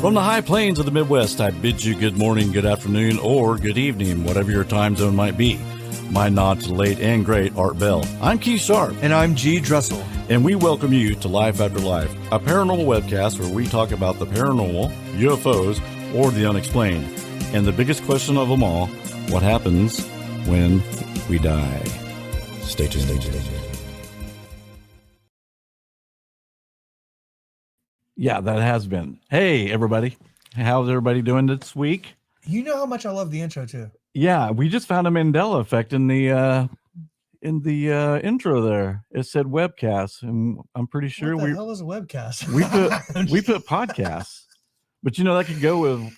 From the high plains of the Midwest, I bid you good morning, good afternoon, or good evening, whatever your time zone might be. My nod to the late and great Art Bell. I'm Keith Sharp. And I'm G. Drussel. And we welcome you to Life After Life, a paranormal webcast where we talk about the paranormal, UFOs, or the unexplained. And the biggest question of them all, what happens when we die? Stay tuned. Yeah, that has been. Hey, everybody. How's everybody doing this week? You know how much I love the intro, too. Yeah, we just found a Mandela effect in the intro there. It said webcast, and I'm pretty sure what the hell is a webcast? we put podcasts. But you know, that could go with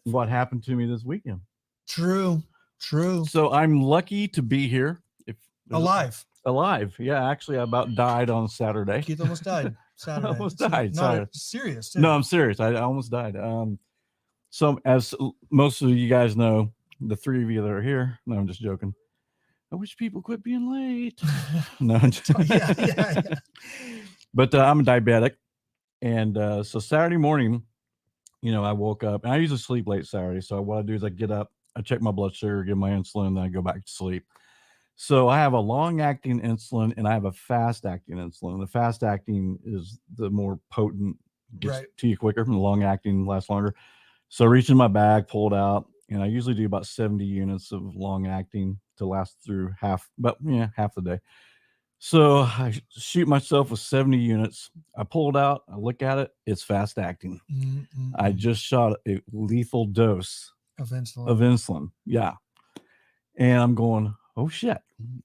what happened to me this weekend. True. So I'm lucky to be here. Alive. Yeah, actually, I about died on Saturday. Keith almost died. Saturday. I almost died. Serious, too. No, I'm serious. I almost died. So as most of you guys know, the three of you that are here, no, I'm just joking. I wish people quit being late. No, yeah. But I'm a diabetic. And so Saturday morning, you know, I woke up, and I usually sleep late Saturday. So what I do is I get up, I check my blood sugar, get my insulin, then I go back to sleep. So I have a long-acting insulin and I have a fast-acting insulin. The fast-acting is the more potent, gets to you quicker, and the long-acting lasts longer. So I reach in my bag, pull it out, and I usually do about 70 units of long-acting to last through half the day. So I shoot myself with 70 units. I pull it out, I look at it, it's fast-acting. I just shot a lethal dose of insulin. Yeah. And I'm going, oh shit.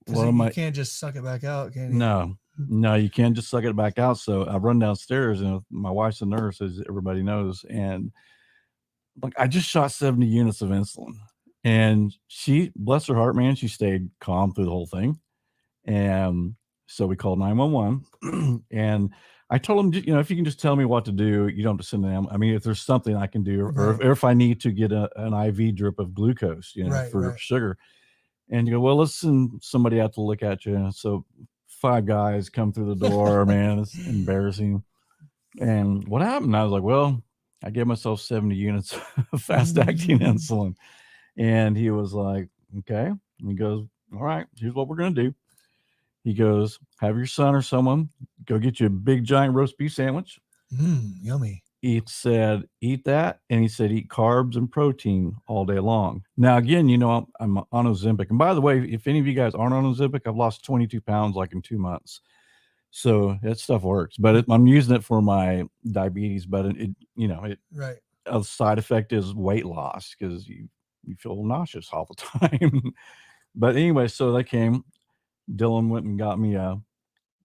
You can't just suck it back out, can you? No, you can't just suck it back out. So I run downstairs, and my wife's a nurse, as everybody knows. And like, I just shot 70 units of insulin, and she, bless her heart, man, she stayed calm through the whole thing. And so we called 911 and I told them, you know, if you can just tell me what to do, you don't have to send them. I mean, if there's something I can do, or if I need to get an IV drip of glucose, you know, for sugar. And you go, well, let's send somebody out to look at you. And so 5 guys come through the door, man, it's embarrassing. And what happened? I was like, well, I gave myself 70 units of fast-acting insulin. And he was like, okay. And he goes, all right, here's what we're going to do. He goes, have your son or someone go get you a big giant roast beef sandwich. Yummy. He said, eat that. And he said, eat carbs and protein all day long. Now, again, you know, I'm on Ozempic. And by the way, if any of you guys aren't on Ozempic, I've lost 22 pounds like in 2 months. So that stuff works. But I'm using it for my diabetes. But a side effect is weight loss because you feel nauseous all the time. But anyway, so they came. Dylan went and got me a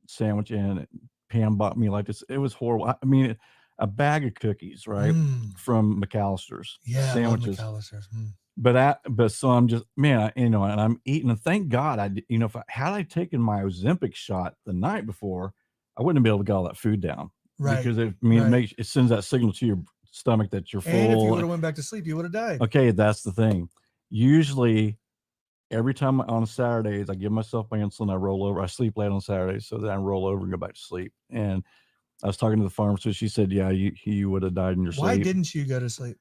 sandwich, and Pam bought me like this. It was horrible. I mean, a bag of cookies, right, from McAllister's. Yeah, sandwiches. McAllister's. But so I'm just, man, and I'm eating, and thank God if I taken my Ozempic shot the night before, I wouldn't be able to get all that food down, because it sends that signal to your stomach that you're full. And if you would have went back to sleep, you would have died. Okay, that's the thing. Usually, every time on Saturdays, I give myself my insulin, I roll over. I sleep late on Saturdays, so then I roll over and go back to sleep. And I was talking to the pharmacist. She said, yeah, you would have died in your sleep. Why didn't you go to sleep?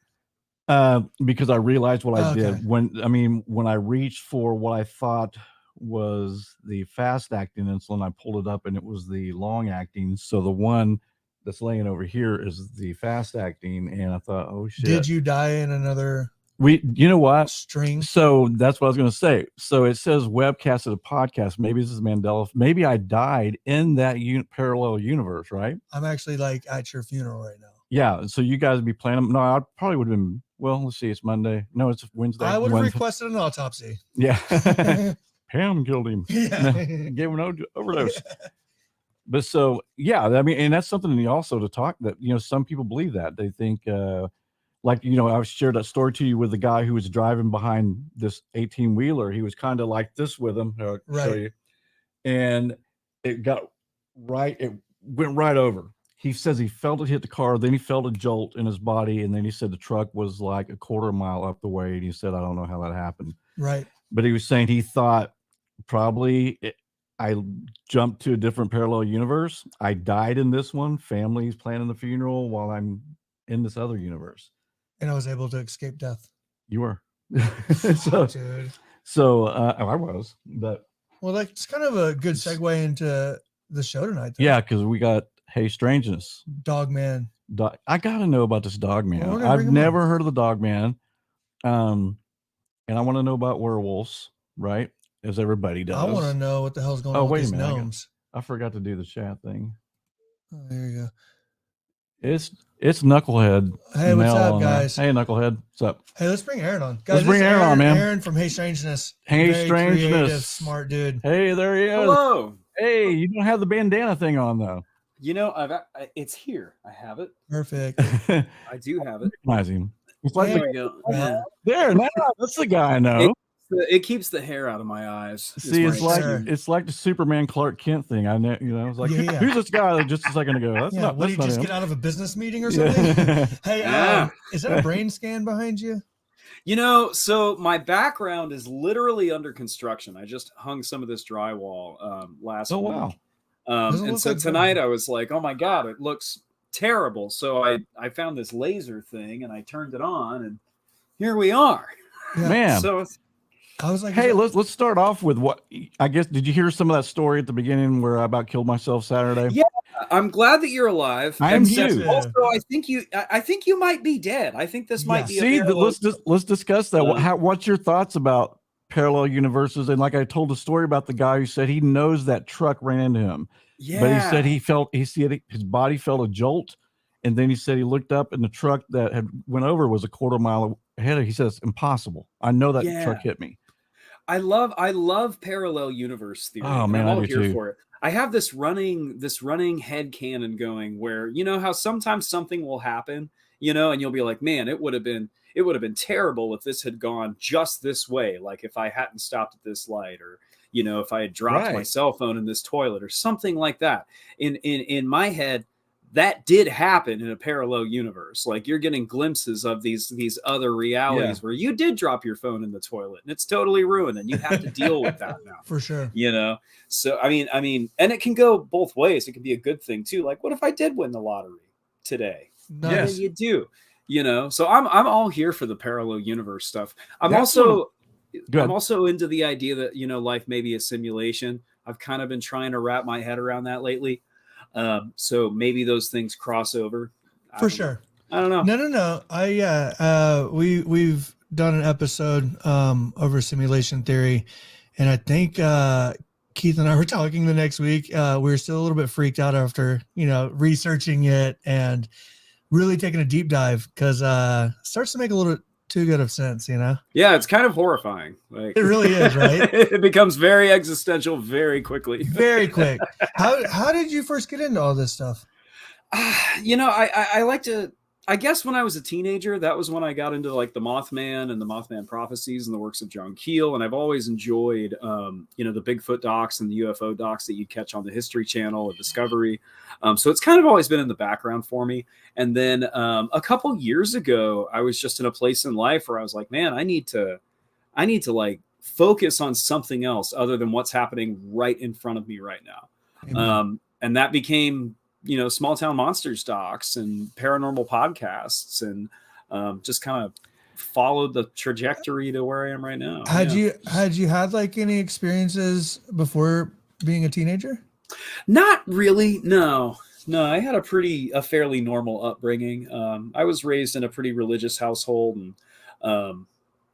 Because I realized what I did. When I reached for what I thought was the fast-acting insulin, I pulled it up, and it was the long-acting. So the one that's laying over here is the fast-acting. And I thought, oh, shit. Did you die in another... You know what? String. So that's what I was going to say. So it says webcast of a podcast. Maybe this is Mandela. Maybe I died in that parallel universe, right? I'm actually like at your funeral right now. Yeah. So you guys would be planning. No, I probably would have been. Well, let's see. It's Monday. No, it's Wednesday. I would have requested an autopsy. Yeah. Pam killed him. Yeah. Gave him an overdose. But so, yeah, I mean, and that's something also to talk that, some people believe that. They think, like, I shared that story to you with the guy who was driving behind this 18-wheeler. He was kind of like this with him. Right. And it went right over. He says he felt it hit the car. Then he felt a jolt in his body. And then he said the truck was like a quarter mile up the way. And he said, I don't know how that happened. Right. But he was saying he thought probably I jumped to a different parallel universe. I died in this one. Family's planning the funeral while I'm in this other universe. And I was able to escape death. You were. So, dude. So I was, but well, like it's kind of a good segue into the show tonight. Though. Yeah, because we got Hey Strangeness. Dog Man. I gotta know about this Dog Man. Well, I've never heard of the Dog Man. And I want to know about werewolves, right? As everybody does. I want to know what the hell's going on with these gnomes. I forgot to do the chat thing. Oh, there you go. It's Knucklehead. Hey, what's up, guys? Hey, Knucklehead. What's up? Hey, let's bring Aaron on. Guys, let's bring Aaron on, man. Aaron from Hey Strangeness. Hey Very Strangeness. Creative, smart dude. Hey, there he is. Hello. Hey, you don't have the bandana thing on, though. You know, it's here. I have it. Perfect. I do have it. Recognize him. It's like there we go. There, now that's the guy I know. It keeps the hair out of my eyes. See, it's like the Superman Clark Kent thing. I know, you know. It's like, who's this guy? Just a second ago. That's not. What did you just him. get out of a business meeting or something? Hey, is that a brain scan behind you? You know, so my background is literally under construction. I just hung some of this drywall last week. Wow. And so tonight I was like, oh my God, it looks terrible. So I found this laser thing and I turned it on and here we are. Yeah. Man. So I was like, hey, let's start off with what I guess. Did you hear some of that story at the beginning where I about killed myself Saturday? Yeah, I'm glad that you're alive. I am too. Also, I think you might be dead. I think this might be. See, let's discuss that. What's your thoughts about parallel universes? And like I told the story about the guy who said he knows that truck ran into him. Yeah. But he said his body felt a jolt, and then he said he looked up and the truck that had went over was a quarter mile ahead of him. He says, "Impossible. I know that truck hit me." I love parallel universe theory. Oh man, I'm all here for it. I have this running head canon going where, you know how sometimes something will happen, you know, and you'll be like, man, it would have been terrible if this had gone just this way. Like if I hadn't stopped at this light, or, you know, if I had dropped my cell phone in this toilet or something like that. In my head, that did happen in a parallel universe. Like you're getting glimpses of these other realities where you did drop your phone in the toilet and it's totally ruined and you have to deal with that now. For sure. You know? So, I mean, and it can go both ways. It can be a good thing too. Like what if I did win the lottery today? Nice. You do, you know? So I'm all here for the parallel universe stuff. I'm also into the idea that, you know, life may be a simulation. I've kind of been trying to wrap my head around that lately. So maybe those things cross over. For sure. I don't know. No. We've done an episode over simulation theory, and I think Keith and I were talking the next week. We were still a little bit freaked out after, you know, researching it and really taking a deep dive because it starts to make a little too good of sense, you know? Yeah, it's kind of horrifying. Like it really is, right? It becomes very existential very quickly. Very quick. How did you first get into all this stuff? You know, I like to, I guess when I was a teenager, that was when I got into like the Mothman and the Mothman prophecies and the works of John Keel. And I've always enjoyed, you know, the Bigfoot docs and the UFO docs that you catch on the History Channel or Discovery. So it's kind of always been in the background for me. And then a couple years ago, I was just in a place in life where I was like, man, I need to like focus on something else other than what's happening right in front of me right now. And that became, you know, Small Town Monsters docs and paranormal podcasts, and just kind of followed the trajectory to where I am right now. Had you had like any experiences before being a teenager? Not really. No, I had a fairly normal upbringing. I was raised in a pretty religious household, and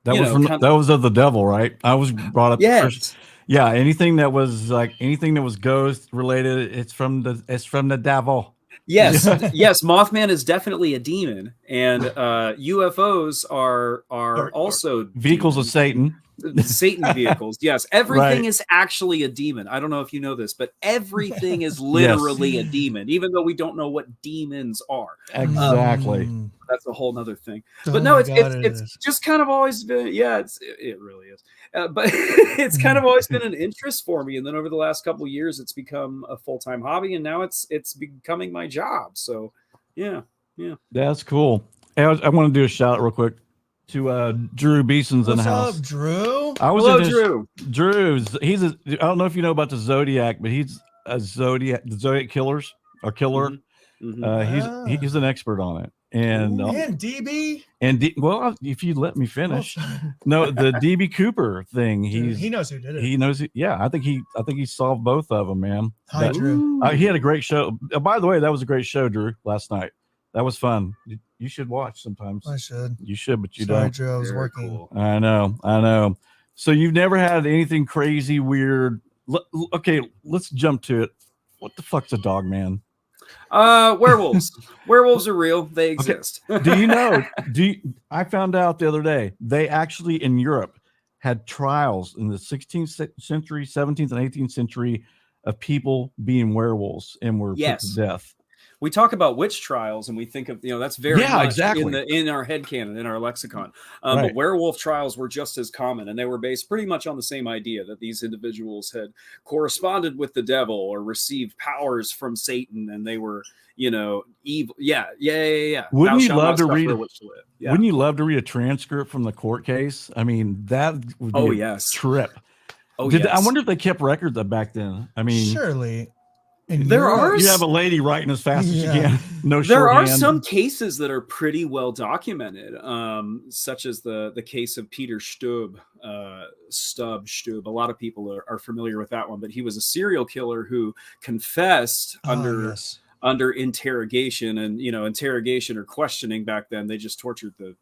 that was of the devil, right? I was brought up. Yes. Yeah, anything that was ghost related, it's from the devil. Yes, yes, Mothman is definitely a demon, and UFOs are also vehicles demons. Of Satan. Satan vehicles. Yes, everything is actually a demon. I don't know if you know this, but everything is literally a demon, even though we don't know what demons are. Exactly. That's a whole nother thing. But no, it's just kind of always been. Yeah, it really is. But it's kind of always been an interest for me, and then over the last couple of years, it's become a full-time hobby, and now it's becoming my job. So, yeah. That's cool. Hey, I want to do a shout out real quick to Drew Beeson's in the house. What's up, Drew? Hello, Drew. Drew's I don't know if you know about the Zodiac, but he's the Zodiac killer. Mm-hmm. He's an expert on it. And DB well, if you let me finish, Oh, no, the DB Cooper thing. he knows who did it. He knows it. Yeah, I think he solved both of them, man. Hi, Drew. He had a great show. By the way, that was a great show, Drew, last night. That was fun. You should watch sometimes. I should. You should, but you Sorry, don't. Drew, I was Very working. cool. I know. So you've never had anything crazy, weird. Okay, let's jump to it. What the fuck's a dog man? Werewolves. Werewolves are real. They exist. Do you know? I found out the other day they actually in Europe had trials in the 16th century, 17th, and 18th century of people being werewolves and were put to death. We talk about witch trials and we think of, that's very much exactly. in our headcanon, in our lexicon. Right. But werewolf trials were just as common, and they were based pretty much on the same idea that these individuals had corresponded with the devil or received powers from Satan, and they were, evil. Yeah. Wouldn't you love to read? Wouldn't you love to read a transcript from the court case? I mean, that would be a trip. I wonder if they kept records of back then. I mean, surely. You have a lady writing as fast as you can. No, there are some cases that are pretty well documented, such as the case of Peter Stub. A lot of people are familiar with that one, but he was a serial killer who confessed under interrogation, and interrogation or questioning back then. They just tortured the.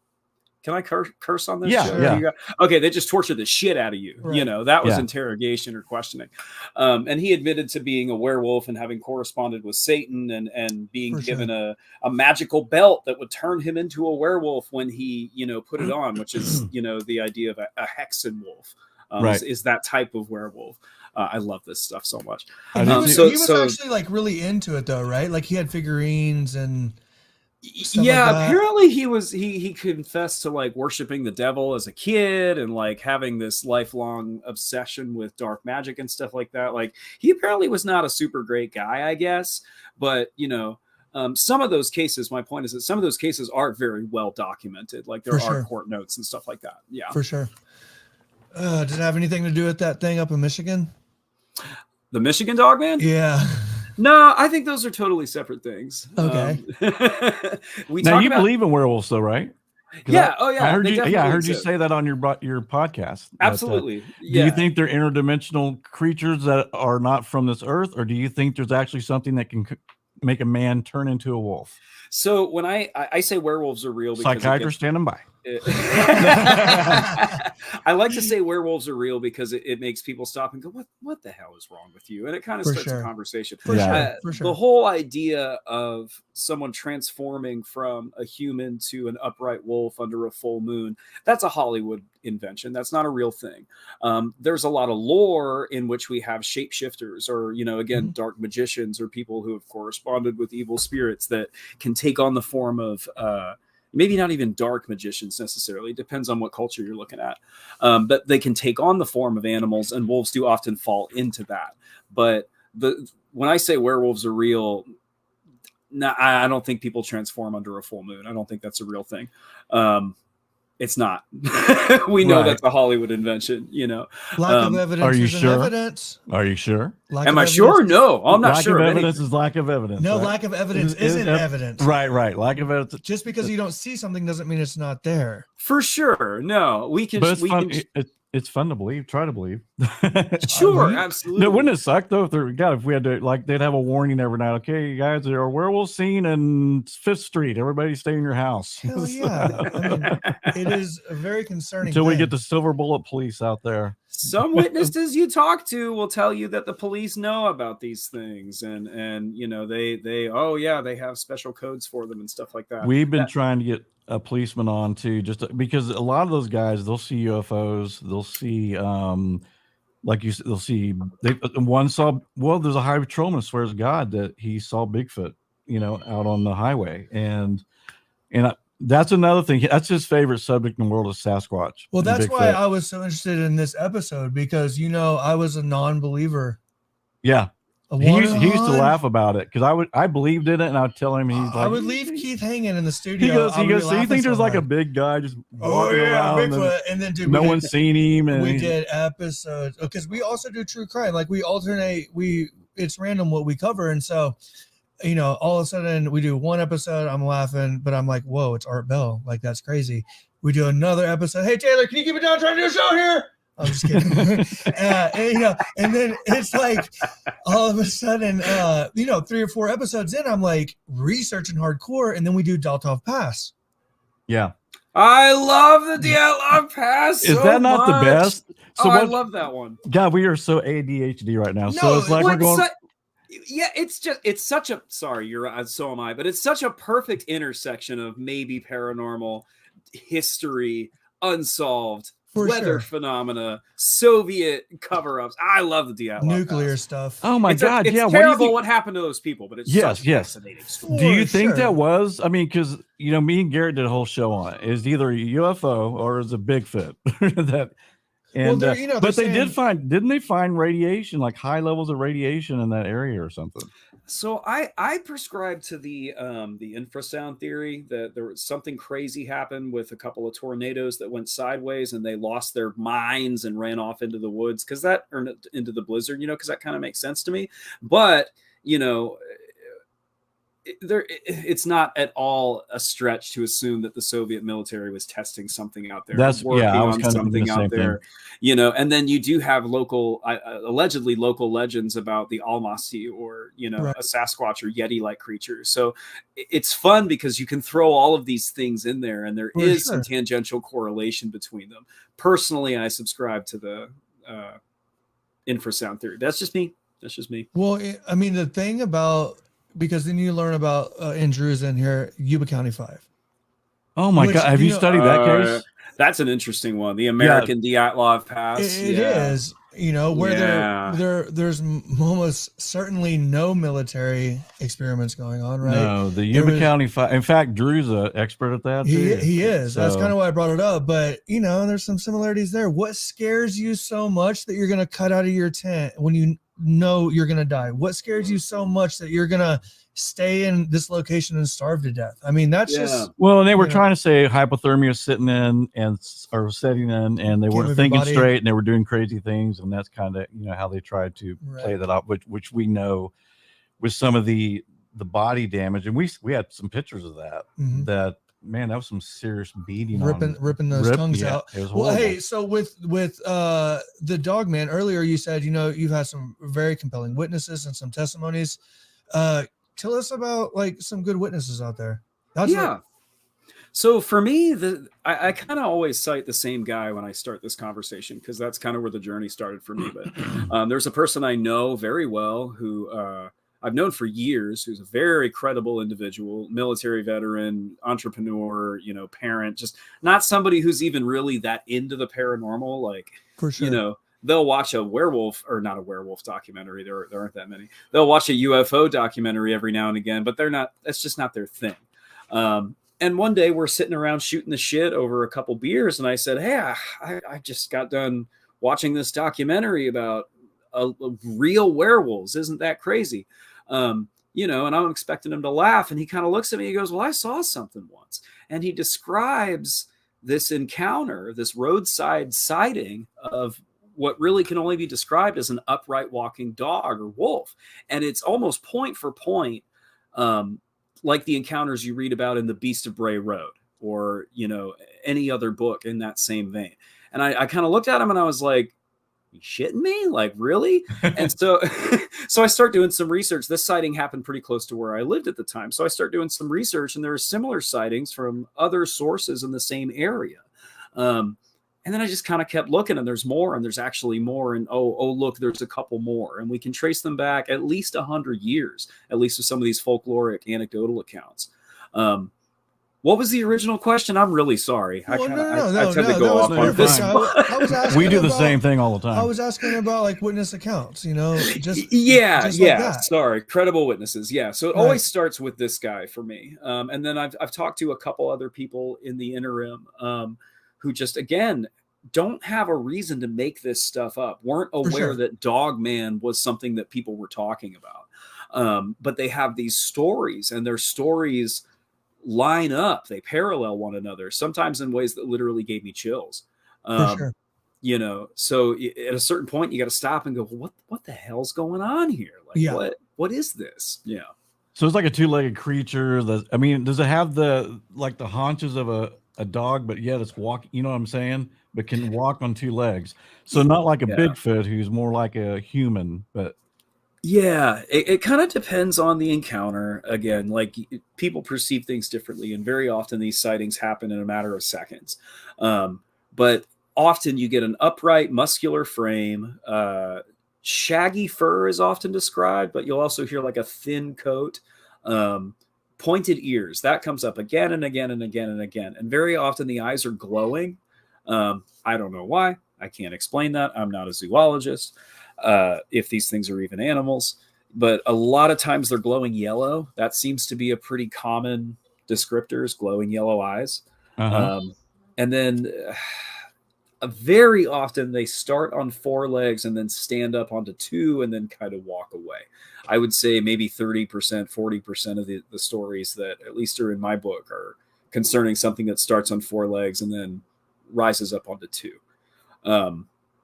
Can I curse on this? Yeah. Okay, they just tortured the shit out of you. Right. That was interrogation or questioning. And he admitted to being a werewolf and having corresponded with Satan and being given a magical belt that would turn him into a werewolf when he, put it on, which is, the idea of a hexen wolf. Is that type of werewolf. I love this stuff so much. He was actually like really into it though, right? Like he had figurines and apparently he confessed to like worshiping the devil as a kid and like having this lifelong obsession with dark magic and stuff like that. Like he apparently was not a super great guy, I guess, but some of those cases, my point is that some of those cases are very well documented. Like there are court notes and stuff like that. Yeah, for sure. Did it have anything to do with that thing up in Michigan? The Michigan dog man? Yeah. No, I think those are totally separate things. Okay. You believe in werewolves, though, right? Yeah. I heard you say that on your podcast. Absolutely. Do you think they're interdimensional creatures that are not from this earth, or do you think there's actually something that can make a man turn into a wolf? So when I say werewolves are real, because psychiatrist standing by. I like to say werewolves are real because it makes people stop and go, what the hell is wrong with you? And it kind of starts a conversation. For sure. The whole idea of someone transforming from a human to an upright wolf under a full moon, that's a Hollywood invention. That's not a real thing. There's a lot of lore in which we have shapeshifters or, again, dark magicians or people who have corresponded with evil spirits that can take on the form of maybe not even dark magicians necessarily. It depends on what culture you're looking at. But they can take on the form of animals, and wolves do often fall into that. But when I say werewolves are real, I don't think people transform under a full moon. I don't think that's a real thing. It's not. We know that's a Hollywood invention, Lack of evidence. Are you sure? Evidence. Are you sure? Am I sure? No, I'm not sure. Lack of evidence is lack of evidence. No, lack of evidence isn't evidence. Right. Lack of evidence. Just because you don't see something doesn't mean it's not there. For sure. No, we can. But it's fun to believe. Try to believe. Sure, absolutely. No, wouldn't it suck though if we had to they'd have a warning every night. Okay, you guys, there are werewolves seen in 5th Street. Everybody stay in your house. Hell yeah! I mean, it is a very concerning. Until we get the silver bullet police out there. Some witnesses you talk to will tell you that the police know about these things, and they have special codes for them and stuff like that. We've been trying to get a policeman on too, just because a lot of those guys, they'll see UFOs, they'll see they'll see there's a highway patrolman swears to God that he saw Bigfoot out on the highway, and that's another thing. That's his favorite subject in the world is Sasquatch. Well, that's why I was so interested in this episode, because I was a non-believer. Yeah. He used to laugh about it because I believed in it, and I'd tell him I would leave Keith hanging in the studio. He goes, so you think there's like a big guy just walking around? Bigfoot, and then no one's seen him. And we did episodes because we also do true crime. Like we alternate. It's random what we cover, and so all of a sudden we do one episode, I'm laughing, but I'm like, whoa, it's Art Bell. Like, that's crazy. We do another episode. Hey, Taylor, can you keep it down? I'm trying to do a show here. I'm just kidding. And then it's like all of a sudden, 3 or 4 episodes in, I'm like researching hardcore. And then we do Daltov Pass. Yeah. I love the Dyatlov Pass. Is that not the best? So I love that one. God, we are so ADHD right now. So it's like we're going. It's such a, sorry, you're right, so am I, but it's such a perfect intersection of maybe paranormal, history, unsolved, weather phenomena, Soviet cover-ups. I love the Dyatlov nuclear Pass. stuff. Oh my God. It's terrible what happened to those people, but it's such a fascinating story. Do you think that was, I mean, because, me and Garrett did a whole show on it. Is either a UFO or is a Bigfoot that, and, but they didn't they find radiation, like high levels of radiation in that area or something? So I prescribe to the infrasound theory that there was something crazy happened with a couple of tornadoes that went sideways and they lost their minds and ran off into the woods or into the blizzard, because that kind of makes sense to me. But, it's not at all a stretch to assume that the Soviet military was testing something out there. That's working I was on kind something of out there, and then you do have allegedly local legends about the Almasi or, right, a Sasquatch or Yeti-like creature. So it's fun because you can throw all of these things in there and there is some tangential correlation between them. Personally, I subscribe to the infrasound theory. That's just me. Well, I mean, the thing about, because then you learn about in Drew's in here, Yuba County 5. Oh my God. Have you studied that case? That's an interesting one. The American Dyatlov Pass. It is, where there's almost certainly no military experiments going on, right? No, the Yuba County 5. In fact, Drew's an expert at that. He is. So, that's kind of why I brought it up. But, there's some similarities there. What scares you so much that you're going to cut out of your tent when you know you're going to die? What scares you so much that you're going to stay in this location and starve to death? I mean, that's just, well, and they were trying to say hypothermia setting in or setting in, and they weren't thinking straight and they were doing crazy things. And that's kind of, how they tried to play that out, which we know with some of the body damage. And we had some pictures of that, that, man, that was some serious beating, ripping those tongues out. It was well, hey, so with the dog man earlier, you said you've had some very compelling witnesses and some testimonies. Tell us about like some good witnesses out there. So for me, I kind of always cite the same guy when I start this conversation because that's kind of where the journey started for me. But there's a person I know very well who I've known for years, who's a very credible individual, military veteran, entrepreneur, parent, just not somebody who's even really that into the paranormal. Like, for sure. They'll watch a werewolf, or not a werewolf documentary. There aren't that many. They'll watch a UFO documentary every now and again, but that's just not their thing. And one day we're sitting around shooting the shit over a couple beers. And I said, hey, I just got done watching this documentary about real werewolves. Isn't that crazy? And I'm expecting him to laugh. And he kind of looks at me. He goes, well, I saw something once. And he describes this encounter, this roadside sighting of what really can only be described as an upright walking dog or wolf. And it's almost point for point, like the encounters you read about in The Beast of Bray Road or, any other book in that same vein. And I kind of looked at him and I was like, you shitting me? Like, really? And so I start doing some research. This sighting happened pretty close to where I lived at the time. So I start doing some research and there are similar sightings from other sources in the same area. And then I just kind of kept looking and there's more and there's actually more. And, oh, look, there's a couple more. And we can trace them back at least 100 years, at least with some of these folkloric anecdotal accounts. What was the original question? I'm really sorry. Well, I tend to go off on this. We do the same thing all the time. I was asking about like witness accounts, just like that. Sorry. Credible witnesses. Yeah. So it always starts with this guy for me. And then I've talked to a couple other people in the interim, who just, again, don't have a reason to make this stuff up, weren't aware that Dog Man was something that people were talking about. But they have these stories and their stories line up. They parallel one another, sometimes in ways that literally gave me chills. So at a certain point, you got to stop and go, what the hell's going on here? Like, what is this? Yeah. So it's like a two-legged creature. That I mean, does it have the haunches of a dog, but yet it's walking? You know what I'm saying? But can walk on two legs. So not like a Yeah. Bigfoot who's more like a human, but Yeah, it kind of depends on the encounter. Again, like people perceive things differently, and very often these sightings happen in a matter of seconds. But often you get an upright, muscular frame. Shaggy fur is often described, but you'll also hear like a thin coat. Pointed ears, that comes up again and again and again and again. And very often the eyes are glowing. I don't know why. I can't explain that. I'm not a zoologist. If these things are even animals, but a lot of times they're glowing yellow. That seems to be a pretty common descriptor, is glowing yellow eyes. And then very often they start on four legs and then stand up onto two and then kind of walk away. I would say maybe 30%, 40% of the stories that at least are in my book are concerning something that starts on four legs and then rises up onto two.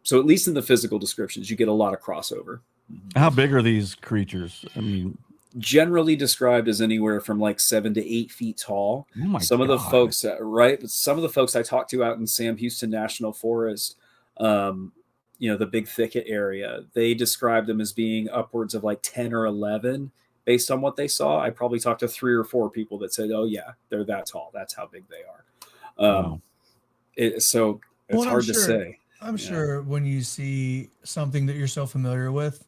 So at least in the physical descriptions, you get a lot of crossover. how big are these creatures? I mean, generally described as anywhere from like 7 to 8 feet tall. oh my Some of the God. folks, right? Some of the folks I talked to out in Sam Houston National Forest, the big thicket area, they described them as being upwards of like 10 or 11 based on what they saw. I probably talked to 3 or 4 people that said, oh yeah, they're that tall. That's how big they are. Wow. So it's Well, I'm hard to sure- say. I'm sure when you see something that you're so familiar with,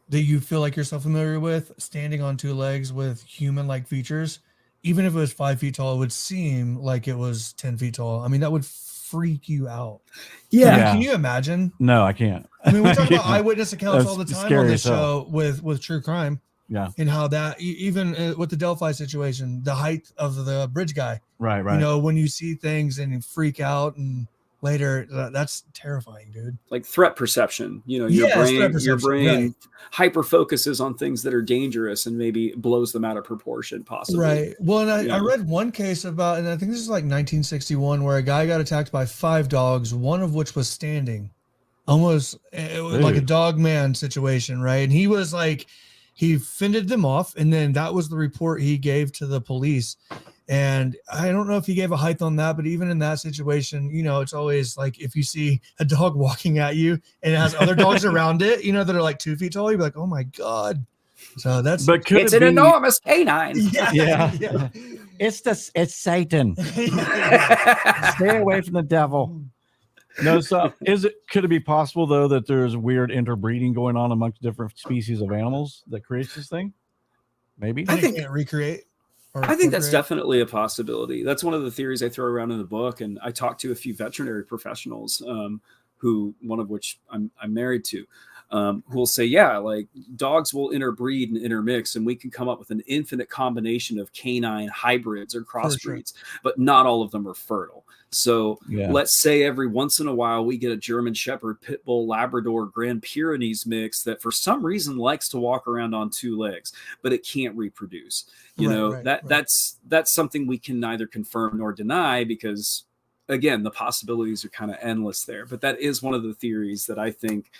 that you feel like you're so familiar with, standing on two legs with human-like features, even if it was 5 feet tall, it would seem like it was 10 feet tall. I mean, that would freak you out. Yeah. Can you imagine? No, I can't. I mean, we talk about Yeah. eyewitness accounts all the That's time scary on this as hell. show with true crime, Yeah. and how that even with the Delphi situation, the height of the bridge guy, Right. you know, when you see things and you freak out and later, that's terrifying, dude. Like threat perception, your Yes, threat brain perception, right. hyper focuses on things that are dangerous and maybe blows them out of proportion, possibly. Right. Well, and I Yeah. read one case about, and I think this is like 1961, where a guy got attacked by 5 dogs, one of which was standing, almost it was like a Dude. dog man situation, right? And he was like, he fended them off, and then that was the report he gave to the police. And I don't know if he gave a height on that, but even in that situation, it's always like if you see a dog walking at you and it has other dogs around it, that are like 2 feet tall, you'd be like, oh my God. So that's, But could It's it an be, enormous canine. Yeah. It's Satan. Stay away from the devil. No, so could it be possible though that there's weird interbreeding going on amongst different species of animals that creates this thing? Maybe. I think can't recreate. I think that's definitely a possibility. That's one of the theories I throw around in the book. And I talked to a few veterinary professionals, one of which I'm married to, who will say, yeah, like dogs will interbreed and intermix, and we can come up with an infinite combination of canine hybrids or crossbreeds, but not all of them are fertile. So let's say every once in a while we get a German Shepherd, Pit Bull, Labrador, Grand Pyrenees mix that for some reason likes to walk around on 2 legs, but it can't reproduce. That's something we can neither confirm nor deny, because again, the possibilities are kind of endless there. But that is one of the theories that I think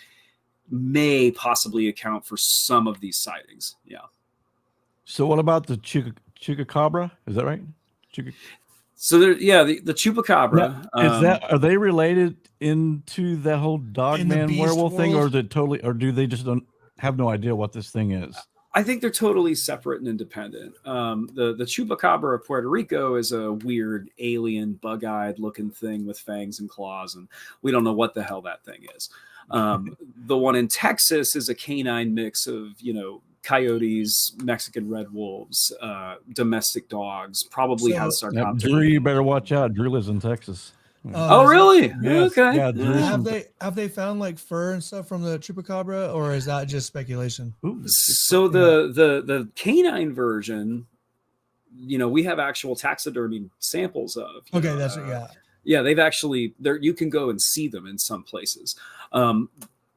may possibly account for some of these sightings. Yeah. So what about the chupacabra? Is that right? So the chupacabra. Are they related into that whole dog man werewolf thing, or is it totally, or do they just have no idea what this thing is? I think they're totally separate and independent. The chupacabra of Puerto Rico is a weird alien bug-eyed looking thing with fangs and claws, and we don't know what the hell that thing is. The one in Texas is a canine mix of, coyotes, Mexican red wolves, domestic dogs, probably has sarcopterygium. Drew, you better watch out. Drew lives in Texas. Oh, really? Yes. Okay. Yeah, have they found like fur and stuff from the chupacabra, or is that just speculation? So the canine version, we have actual taxidermy samples of. Okay, that's Yeah, they've actually you can go and see them in some places.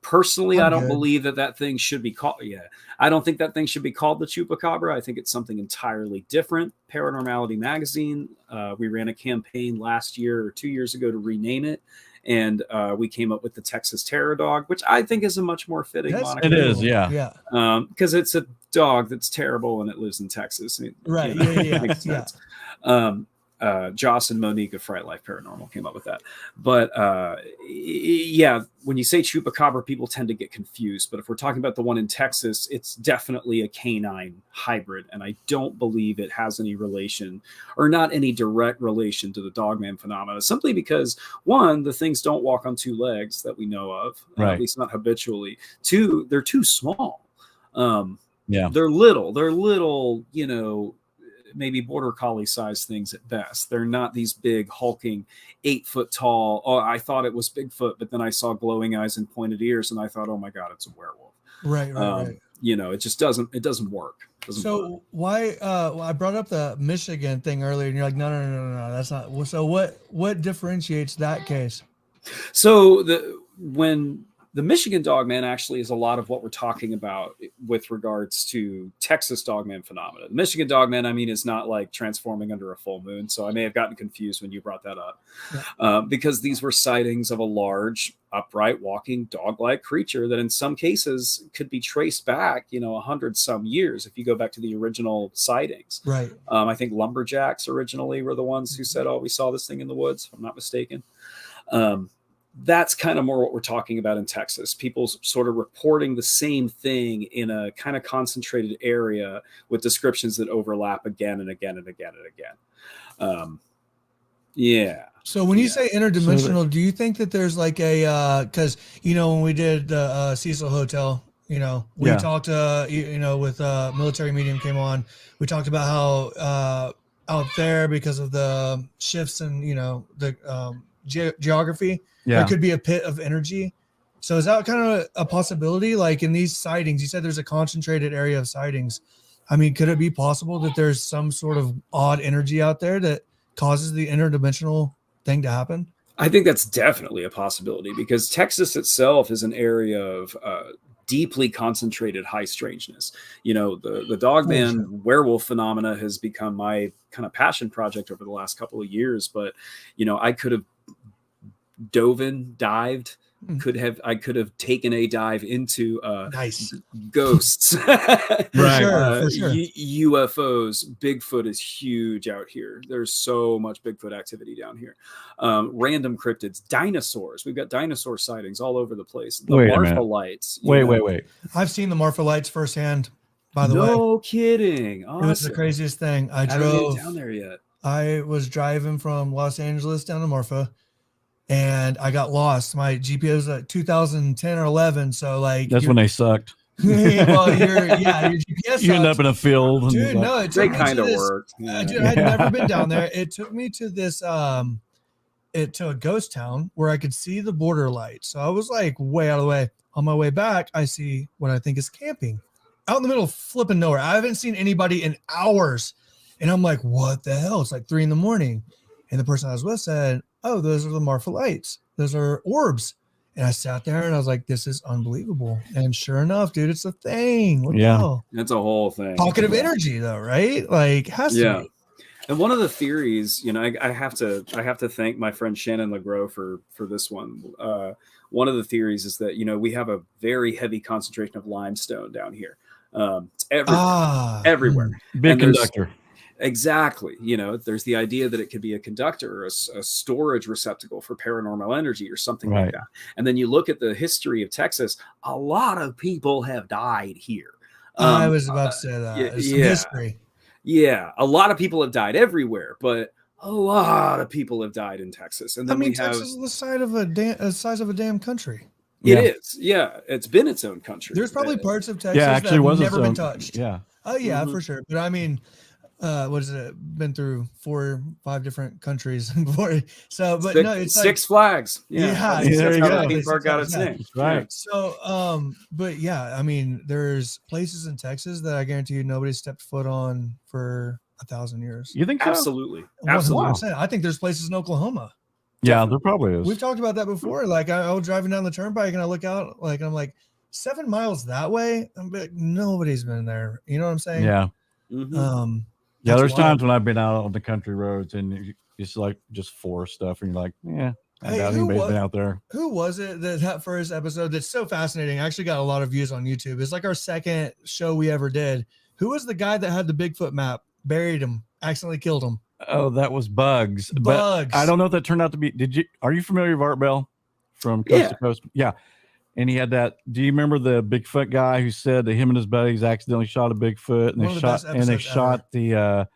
Personally, I don't believe that thing should be called. Yeah, I don't think that thing should be called the chupacabra. I think it's something entirely different. Paranormality Magazine, we ran a campaign last year or 2 years ago to rename it, and we came up with the Texas Terror Dog, which I think is a much more fitting moniker. It is, yeah. Because it's a dog that's terrible and it lives in Texas. Right. Makes sense. Joss and Monique of Fright Life Paranormal came up with that. But when you say chupacabra, people tend to get confused. But if we're talking about the one in Texas, it's definitely a canine hybrid. And I don't believe it has any relation, or not any direct relation, to the Dogman phenomena, simply because, one, the things don't walk on two legs that we know of, at least not habitually. Two, they're too small. They're little, maybe border collie size things at best. They're not these big hulking 8 foot tall. Oh, I thought it was Bigfoot, but then I saw glowing eyes and pointed ears and I thought, oh my God, it's a werewolf. Right. It just doesn't work. Why, I brought up the Michigan thing earlier and you're like, no, that's not. So what differentiates that case? So when the Michigan Dogman actually is a lot of what we're talking about with regards to Texas Dogman phenomena. The Michigan Dogman, is not like transforming under a full moon. So I may have gotten confused when you brought that up, because these were sightings of a large, upright, walking, dog-like creature that in some cases could be traced back, 100 some years if you go back to the original sightings. Right. I think lumberjacks originally were the ones who said, oh, we saw this thing in the woods, if I'm not mistaken. That's kind of more what we're talking about in Texas. People sort of reporting the same thing in a kind of concentrated area with descriptions that overlap again and again and again and again. So when you say interdimensional, do you think that there's like a, because, when we did the Cecil Hotel, we talked, with Military Medium came on, we talked about how out there, because of the shifts in, the geography, there could be a pit of energy. So is that kind of a possibility? Like in these sightings, you said there's a concentrated area of sightings. Could it be possible that there's some sort of odd energy out there that causes the interdimensional thing to happen? I think that's definitely a possibility, because Texas itself is an area of deeply concentrated high strangeness. The Dogman werewolf phenomena has become my kind of passion project over the last couple of years. But, I could have dived, I could have taken a dive into ghosts, for sure. UFOs. Bigfoot is huge out here. There's so much Bigfoot activity down here. Random cryptids, dinosaurs. We've got dinosaur sightings all over the place. The Marfa lights. Wait. I've seen the Marfa lights firsthand, by the way. No kidding. Awesome. It was the craziest thing. I haven't been down there yet. I was driving from Los Angeles down to Marfa, and I got lost. My GPS was at 2010 or 11. So that's when they sucked. Well, your GPS you end up in a field. Dude, no, it took they kind of worked. Dude, I'd never been down there. It took me to this, to a ghost town where I could see the border lights. So I was like way out of the way. On my way back, I see what I think is camping out in the middle of flipping nowhere. I haven't seen anybody in hours. And I'm like, what the hell? It's like 3 a.m. And the person I was with said, oh, those are the Marfa lights. Those are orbs. And I sat there and I was like, this is unbelievable. And sure enough, dude, it's a thing. What the hell? It's a whole thing. Pocket of energy though, right? Like has to be. And one of the theories, I have to thank my friend Shannon LeGros for this one. One of the theories is that, we have a very heavy concentration of limestone down here. It's everywhere. Big conductor. Exactly. There's the idea that it could be a conductor or a storage receptacle for paranormal energy or something like that. And then you look at the history of Texas, a lot of people have died here. I was about to say that. It's history. Yeah. A lot of people have died everywhere, but a lot of people have died in Texas. And then Texas is the size of a damn country. It is. Yeah. It's been its own country. There's probably parts of Texas that have never been touched. Yeah. Oh, yeah, for sure. But what is it? Been through 4 or 5 different countries before. So, but it's Six Flags. Yeah. That's how the theme park got its name. Right. So, but yeah, there's places in Texas that I guarantee you nobody stepped foot on for 1,000 years. You think so? Absolutely. 100%. I think there's places in Oklahoma. Yeah, there probably is. We've talked about that before. Like I was driving down the turnpike and I look out, like I'm like 7 miles that way. I'm like, nobody's been there. You know what I'm saying? Yeah. Mm-hmm. There's times when I've been out on the country roads and it's like just forest stuff, and you're like, I Hey, doubt anybody's been out there. Who was it that first episode that's so fascinating? I actually got a lot of views on YouTube. It's like our second show we ever did. Who was the guy that had the Bigfoot map, buried him, accidentally killed him? Oh, that was Bugs. Bugs. But I don't know if that turned out to be. Are you familiar with Art Bell from Coast to Coast? Yeah. And he had that. Do you remember the Bigfoot guy who said that him and his buddies accidentally shot a Bigfoot and they shot the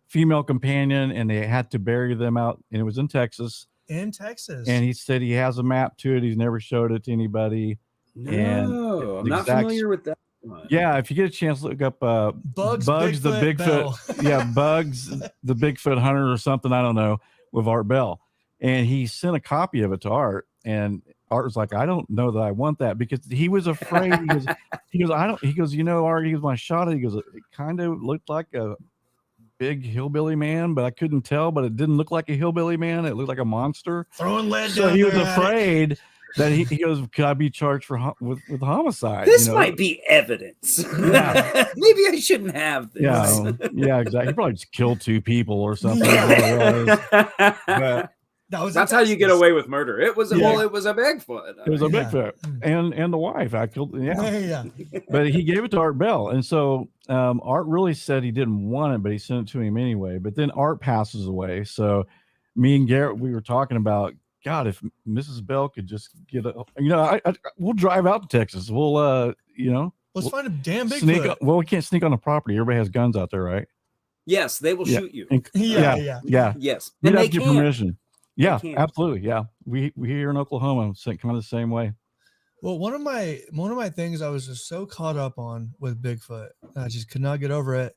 female companion and they had to bury them out, and it was in Texas. And he said he has a map to it. He's never showed it to anybody. No, I'm not familiar with that one. Yeah, if you get a chance, look up Bugs the Bigfoot. Yeah, Bugs the Bigfoot hunter or something. I don't know, with Art Bell, and he sent a copy of it to Art, and Art was like, I don't know that I want that, because he was afraid. He goes, Art, he goes, when I shot it, he goes, it kind of looked like a big hillbilly man, but I couldn't tell, but it didn't look like a hillbilly man. It looked like a monster. Throwing lead so down he was afraid that he goes, could I be charged with homicide? This might be evidence. Yeah. Maybe I shouldn't have this. Yeah, exactly. He probably just killed 2 people or something. But that's how you get away with murder. It was a Bigfoot. It was a Bigfoot, and the wife. I killed. Yeah. But he gave it to Art Bell, and so Art really said he didn't want it, but he sent it to him anyway. But then Art passes away, so me and Garrett, we were talking about, God, if Mrs. Bell could just get we'll drive out to Texas. We'll let's find a damn Bigfoot. Well, we can't sneak on the property. Everybody has guns out there, right? Yes, they will shoot you. Yeah. Yes, and they get permission. Yeah, absolutely. Yeah, we here in Oklahoma kind of the same way. Well, one of my things I was just so caught up on with Bigfoot, I just could not get over it,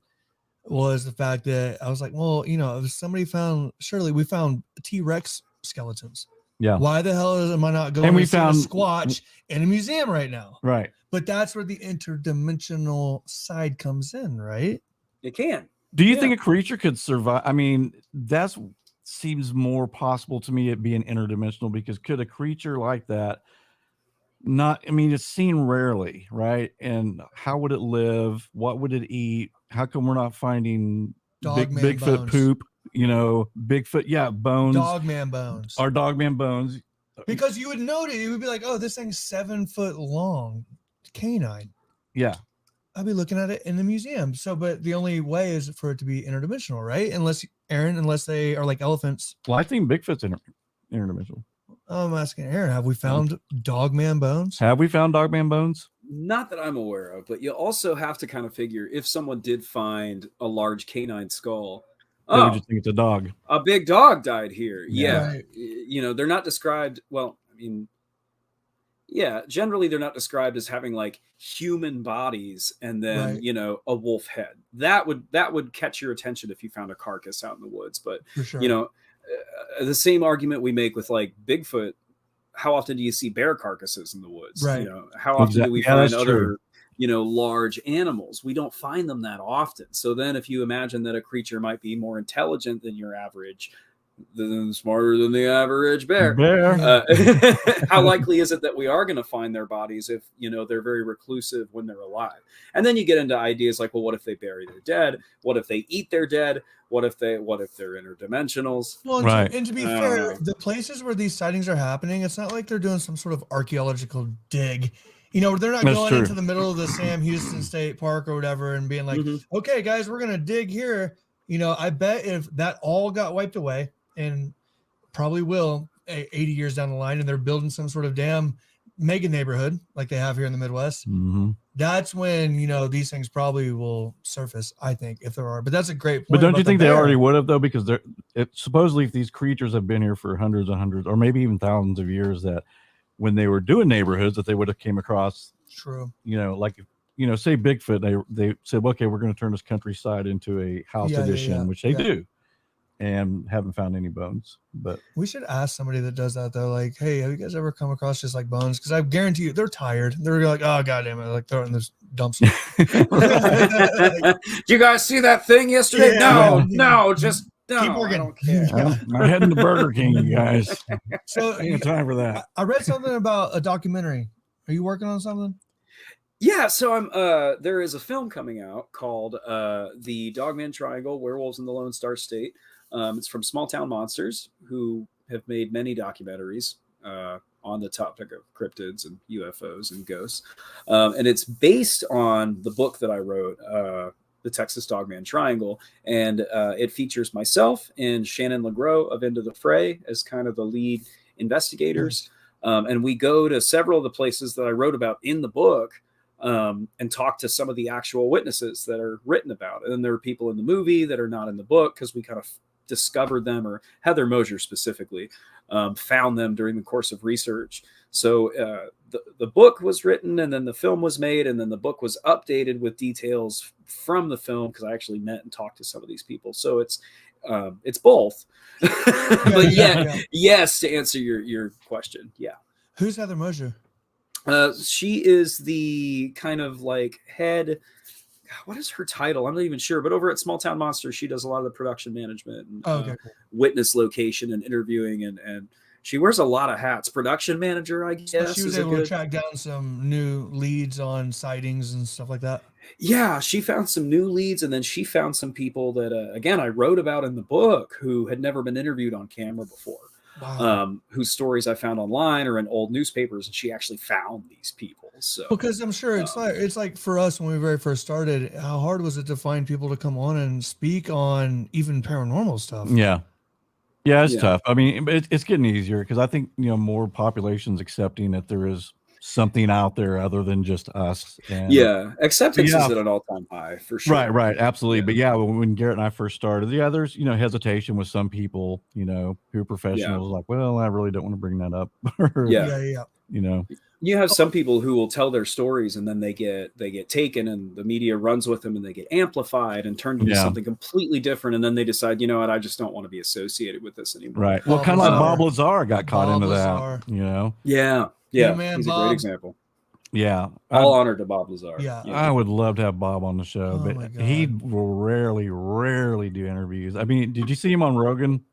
was the fact that I was like, well, if somebody we found T-Rex skeletons. Yeah. Why the hell am I not going and found a Squatch in a museum right now? Right. But that's where the interdimensional side comes in, right? It can. Do you think a creature could survive? I mean, that's seems more possible to me, it being interdimensional, because could a creature like that it's seen rarely, right? And how would it live? What would it eat? How come we're not finding Bigfoot bones. Poop? Bigfoot, bones. Dogman bones. Our dogman bones. Because you would notice, it would be like, oh, this thing's 7 foot long, canine. Yeah. I'll be looking at it in the museum. So, but the only way is for it to be interdimensional, right? Unless they are like elephants. Well, I think Bigfoot's interdimensional. I'm asking Aaron, have we found dogman bones? Have we found dogman bones? Not that I'm aware of, but you also have to kind of figure, if someone did find a large canine skull, they would just think it's a dog. A big dog died here. Yeah. Right. They're not described. Well, generally they're not described as having like human bodies and then, a wolf head. That would catch your attention if you found a carcass out in the woods. But, for sure. The same argument we make with like Bigfoot, how often do you see bear carcasses in the woods? Right. How often do we find other, large animals? We don't find them that often. So then if you imagine that a creature might be more intelligent than your average, smarter than the average bear. How likely is it that we are going to find their bodies if they're very reclusive when they're alive? And then you get into ideas like, well, what if they bury their dead? What if they eat their dead? What if they're interdimensionals? Well, right. And to be fair, the places where these sightings are happening, it's not like they're doing some sort of archaeological dig. They're not going into the middle of the Sam Houston State Park or whatever and being like, okay, guys, we're going to dig here. I bet if that all got wiped away, and probably will 80 years down the line, and they're building some sort of damn mega neighborhood like they have here in the Midwest, that's when these things probably will surface, I think, if there are. But that's a great point. But don't you think they already would have, though? Because supposedly if these creatures have been here for hundreds and hundreds or maybe even thousands of years, that when they were doing neighborhoods that they would have came across. True. Say Bigfoot, they said, okay, we're going to turn this countryside into a house edition, which they do. And haven't found any bones. But we should ask somebody that does that, though. Like, hey, have you guys ever come across just like bones? Because I guarantee you, they're tired. They're like, oh god damn it, like throw it in this dumpster. Did you guys see that thing yesterday? No, just no. Keep working. I don't care. I'm heading to Burger King, you guys. So ain't time for that. I read something about a documentary. Are you working on something? Yeah, so there is a film coming out called The Dogman Triangle: Werewolves in the Lone Star State. It's from Small Town Monsters, who have made many documentaries on the topic of cryptids and UFOs and ghosts. And it's based on the book that I wrote, The Texas Dogman Triangle. And it features myself and Shannon LeGros of Into the Fray as kind of the lead investigators. And we go to several of the places that I wrote about in the book and talk to some of the actual witnesses that are written about. And then there are people in the movie that are not in the book because we kind of discovered them, or Heather Mosier specifically found them during the course of research. So the book was written, and then the film was made, and then the book was updated with details from the film because I actually met and talked to some of these people. So it's both. But yes, to answer your question, yeah. Who's Heather Mosier? She is the kind of like head. What is her title? I'm not even sure. But over at Small Town Monsters, she does a lot of the production management and cool. Witness location and interviewing, and she wears a lot of hats. Production manager, I guess. So she was able to track down some new leads on sightings and stuff like that. Yeah, she found some new leads, and then she found some people that, again, I wrote about in the book who had never been interviewed on camera before. Wow. Whose stories I found online or in old newspapers, and she actually found these people. So because I'm sure it's like for us when we very first started, how hard was it to find people to come on and speak on even paranormal stuff? Yeah, it's tough. I mean, it's getting easier because I think more populations accepting that there is something out there other than just us. And acceptance is at an all-time high for sure. Right, absolutely. But when Garrett and I first started, there's hesitation with some people, who are professionals, like, well, I really don't want to bring that up. You have some people who will tell their stories, and then they get taken, and the media runs with them, and they get amplified and turned into something completely different, and then they decide, you know what, I just don't want to be associated with this anymore. Right. Well, kind of like Bob Lazar got caught into that. Yeah, man, he's Bob. a great example. Yeah. All honor to Bob Lazar. Yeah. I would love to have Bob on the show, but he will rarely do interviews. I mean, did you see him on Rogan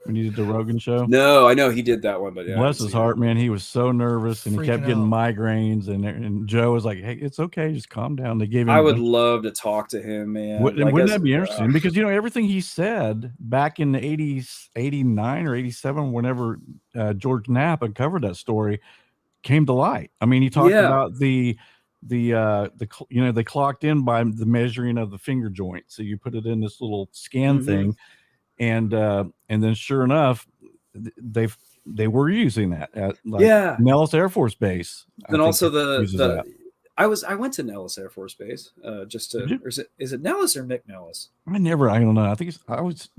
when he did the Rogan show? No, I know he did that one, but bless his heart, man. He was so nervous and he kept getting migraines, and Joe was like, hey, it's okay, just calm down. They gave him. I would love to talk to him, man. Wouldn't that be interesting? Because everything he said back in the 80s, 89 or 87, whenever George Knapp uncovered that story, came to light. I mean, he talked about the they clocked in by the measuring of the finger joint. So you put it in this little scan thing, and then sure enough, they were using that at Nellis Air Force Base. And also I went to Nellis Air Force Base just to, or is it Nellis or McNellis? I don't know. I think I just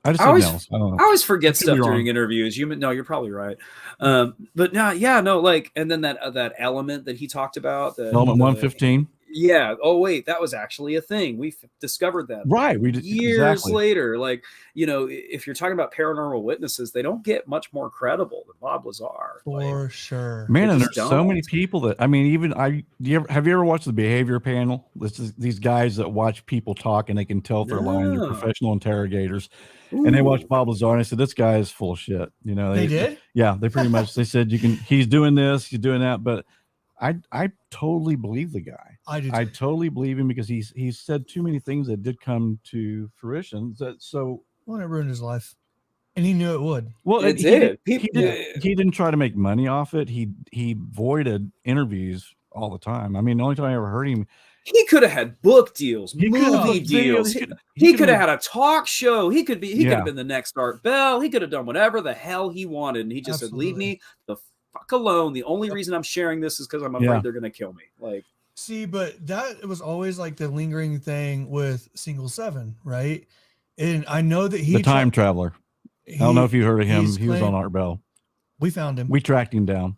I always forget stuff during interviews. You're probably right. But no, like, and then that element that he talked about, element 115. Yeah. Oh wait, that was actually a thing. We discovered that we did years later. Like, if you're talking about paranormal witnesses, they don't get much more credible than Bob Lazar. For sure, man. And there's so many people that have you ever watched the Behavior Panel? This is these guys that watch people talk and they can tell if they're lying. They're professional interrogators. Ooh. And they watched Bob Lazar and they said, this guy is full of shit. They did? Yeah, they pretty much, they said, he's doing this, he's doing that. But I totally believe the guy. I totally believe him because he's said too many things that did come to fruition. It ruined his life. And he knew it would. Well, he didn't try to make money off it. He voided interviews all the time. I mean, the only time I ever heard him, he could have had book deals, movie deals. He could have had a talk show. He could have been the next Art Bell. He could have done whatever the hell he wanted. And he just said, leave me the fuck alone. The only reason I'm sharing this is because I'm afraid they're going to kill me. Like, see, but that was always like the lingering thing with Single 7, right? And I know that the time traveler. I don't know if you heard of him. He was on Art Bell. We found him. We tracked him down.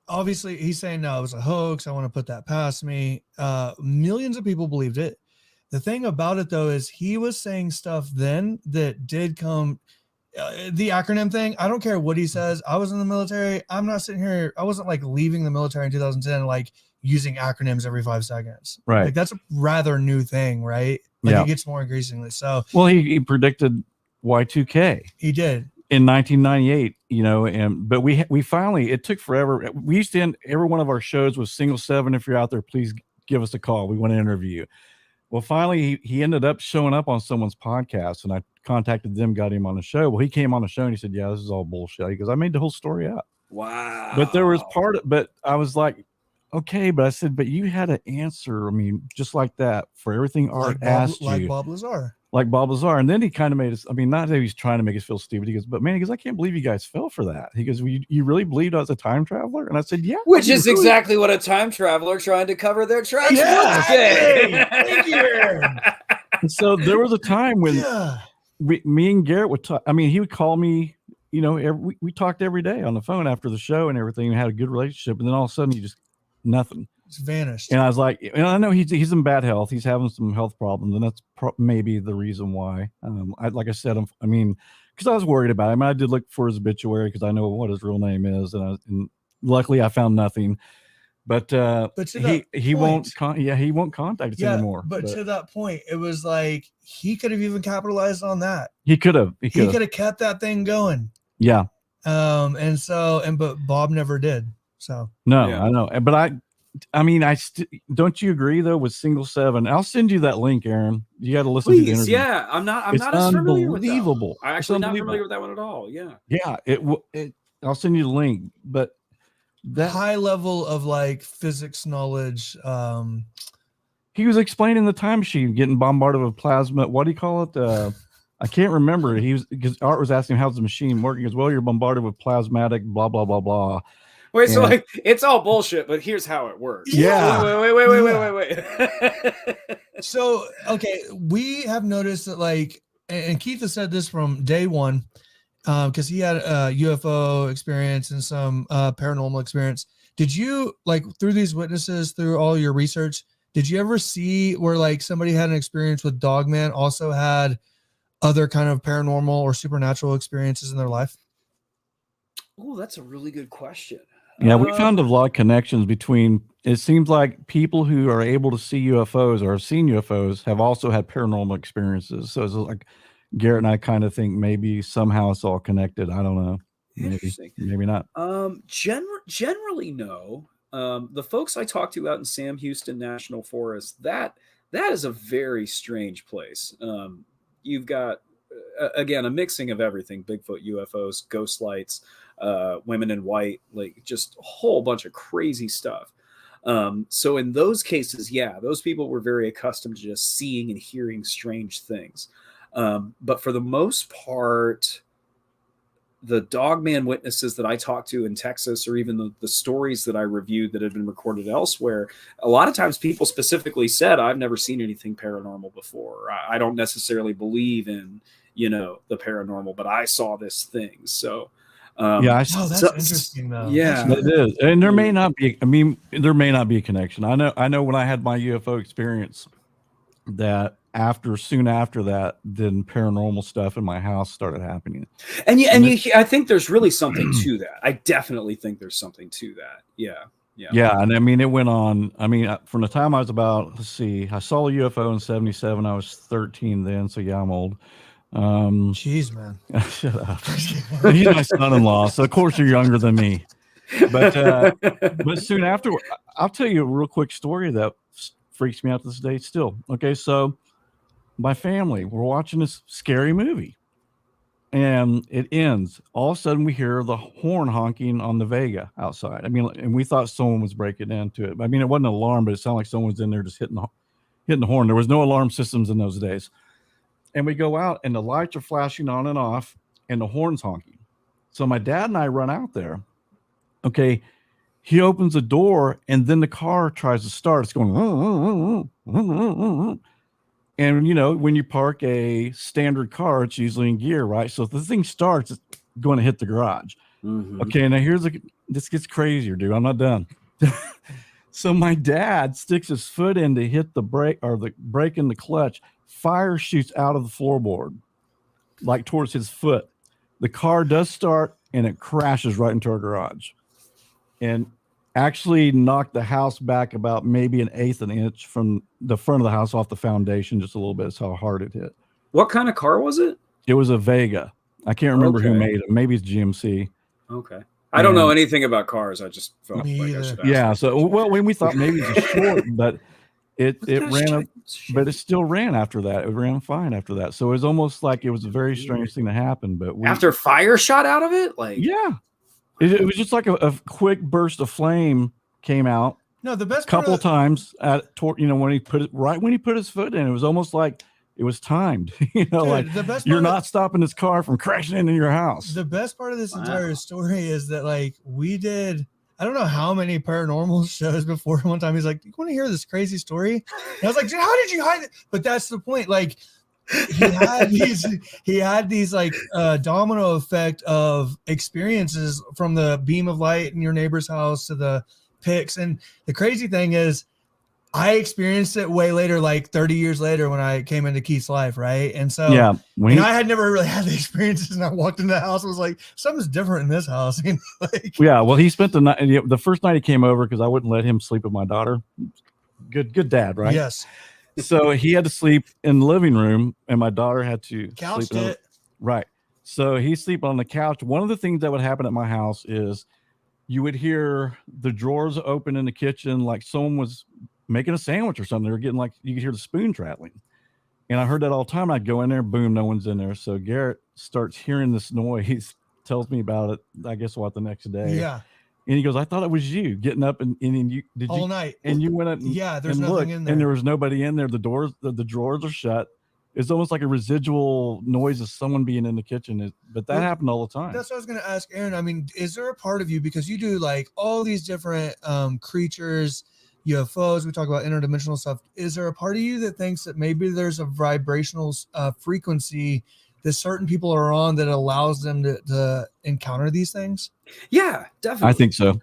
Obviously, he's saying, no, it was a hoax. I want to put that past me. Millions of people believed it. The thing about it, though, is he was saying stuff then that did come. The acronym thing, I don't care what he says. I was in the military. I'm not sitting here. I wasn't like leaving the military in 2010, like using acronyms every 5 seconds. Right. Like that's a rather new thing, right? Like it gets more increasingly. So, well, he predicted Y2K. He did. In 1998, but we finally, it took forever. We used to end every one of our shows with Single 7. If you're out there, please give us a call. We want to interview you. Well, finally, he ended up showing up on someone's podcast, and I contacted them, got him on the show. Well, he came on the show and he said, "Yeah, this is all bullshit," because I made the whole story up. Wow. But there was but I was like, okay, but I said, but you had an answer. I mean, just like that for everything Art asked you. Like Bob Lazar. Like Bob Lazar. And then he kind of made us, I mean, not that he's trying to make us feel stupid. He goes, but man, he goes, I can't believe you guys fell for that. He goes, well, you really believed I was a time traveler? And I said, yeah. Which is exactly what a time traveler trying to cover their tracks would say. Thank you. And so there was a time when me and Garrett would talk. I mean, he would call me, you know, we talked every day on the phone after the show and everything, and had a good relationship. And then all of a sudden, he just nothing. It's vanished. And I was like, and I know he's in bad health. He's having some health problems, and that's maybe the reason why. Like I said, I mean, because I was worried about him. I did look for his obituary because I know what his real name is, and luckily I found nothing. But he won't contact us anymore. But to that point, it was like he could have even capitalized on that. He could have. He could have kept that thing going. Yeah. But Bob never did. So no, yeah. I know. But I mean, don't you agree though with Single 7? I'll send you that link, Aaron. You got to listen to the interview. Yeah, I'm not as familiar with that one. I'm actually not familiar with that one at all. Yeah. Yeah, I'll send you the link, but that high level of like physics knowledge. He was explaining the time machine getting bombarded with plasma. What do you call it? I can't remember. Because Art was asking how's the machine working. He goes, well, you're bombarded with plasmatic, blah blah blah blah. Wait, so like it's all bullshit, but here's how it works. Yeah. Wait. So, okay, we have noticed that like, and Keith has said this from day one, because he had a UFO experience and some paranormal experience. Did you, like, through these witnesses, through all your research, did you ever see where like somebody had an experience with Dogman also had other kind of paranormal or supernatural experiences in their life? Oh, that's a really good question. Yeah, we found a lot of connections between, it seems like people who are able to see UFOs or have seen UFOs have also had paranormal experiences. So it's like Garrett and I kind of think maybe somehow it's all connected. I don't know. Maybe not. Generally, no. The folks I talked to out in Sam Houston National Forest, that is a very strange place. You've got, again, a mixing of everything: Bigfoot, UFOs, ghost lights, women in white, like just a whole bunch of crazy stuff. So in those cases, yeah, those people were very accustomed to just seeing and hearing strange things. But for the most part, the Dogman witnesses that I talked to in Texas, or even the stories that I reviewed that had been recorded elsewhere, a lot of times people specifically said, I've never seen anything paranormal before. I don't necessarily believe in, the paranormal, but I saw this thing. So, that's interesting though. Yeah, it is. And there may not be, there may not be a connection. I know when I had my UFO experience that soon after that, then paranormal stuff in my house started happening. I think there's really something to that. I definitely think there's something to that. Yeah. And it went on. From the time I was about, I saw a UFO in 1977. I was 13 then. So yeah, I'm old. Jeez, man. Shut up. He's my son-in-law. So of course you're younger than me. But soon after, I'll tell you a real quick story that freaks me out to this day still. Okay. So my family, we're watching this scary movie and it ends. All of a sudden we hear the horn honking on the Vega outside. And we thought someone was breaking into it. It wasn't an alarm, but it sounded like someone was in there just hitting the horn. There was no alarm systems in those days. And we go out and the lights are flashing on and off and the horn's honking. So my dad and I run out there. Okay. He opens the door and then the car tries to start. It's going, and when you park a standard car, it's usually in gear, right? So if the thing starts, it's going to hit the garage. Mm-hmm. Okay, now this gets crazier, dude. I'm not done. So my dad sticks his foot in to hit the brake or the brake in the clutch. Fire shoots out of the floorboard, like towards his foot. The car does start and it crashes right into our garage. And actually knocked the house back about maybe 1/8 an inch from the front of the house off the foundation, just a little bit. That's how hard it hit. What kind of car was it? It was a Vega. I can't remember who made it. Maybe it's GMC. Okay. I don't know anything about cars. I just felt like I should ask. Yeah. So, when we thought maybe it's a short, but it ran, but it still ran after that. It ran fine after that. So it was almost like it was a very strange thing to happen. But after fire shot out of it, like yeah, it was just like a quick burst of flame came out. No, the best couple times when he put his foot in, it was almost like it was timed. Dude, like the best you're not stopping this car from crashing into your house. The best part of this entire story is that like we did, I don't know how many paranormal shows before. One time he's like, "You want to hear this crazy story?" And I was like, "Dude, how did you hide it?" But that's the point. Like he had these like domino effect of experiences from the beam of light in your neighbor's house to the pics. And the crazy thing is I experienced it way later, like 30 years later when I came into Keith's life. Right. And so yeah, I had never really had the experiences, and I walked into the house and was like, something's different in this house. Yeah. Well, he spent the night, the first night he came over, cause I wouldn't let him sleep with my daughter. Good dad. Right. Yes. So he had to sleep in the living room and my daughter had to couched sleep it. Right. So he's sleeping on the couch. One of the things that would happen at my house is you would hear the drawers open in the kitchen, like someone was making a sandwich or something. They were getting like, you could hear the spoon rattling. And I heard that all the time. I'd go in there, boom, no one's in there. So Garrett starts hearing this noise, tells me about it, I guess the next day. Yeah. And he goes, I thought it was you getting up and you did all you, night. And you went up and, there's nothing looked, in there. And there was nobody in there. The doors, the drawers are shut. It's almost like a residual noise of someone being in the kitchen. But that happened all the time. That's what I was going to ask Aaron. I mean, is there a part of you, because you do like all these different creatures, UFOs, we talk about interdimensional stuff. Is there a part of you that thinks that maybe there's a vibrational frequency that certain people are on that allows them to encounter these things? Yeah, definitely. I think so.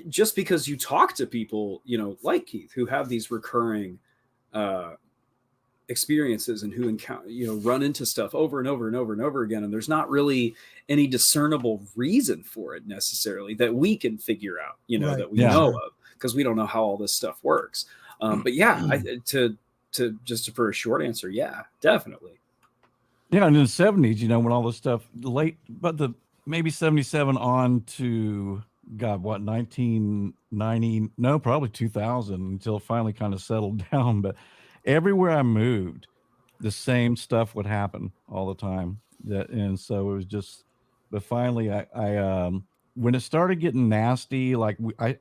Just because you talk to people, like Keith, who have these recurring experiences and who encounter, run into stuff over and over and over and over again. And there's not really any discernible reason for it necessarily that we can figure out, that we know of, because we don't know how all this stuff works. But yeah, for a short answer, yeah, definitely. Yeah, and in the 70s, when all this stuff maybe 77 on to 1990, no, probably 2000 until it finally kind of settled down. But everywhere I moved, the same stuff would happen all the time. And so it was just, but finally I when it started getting nasty, like I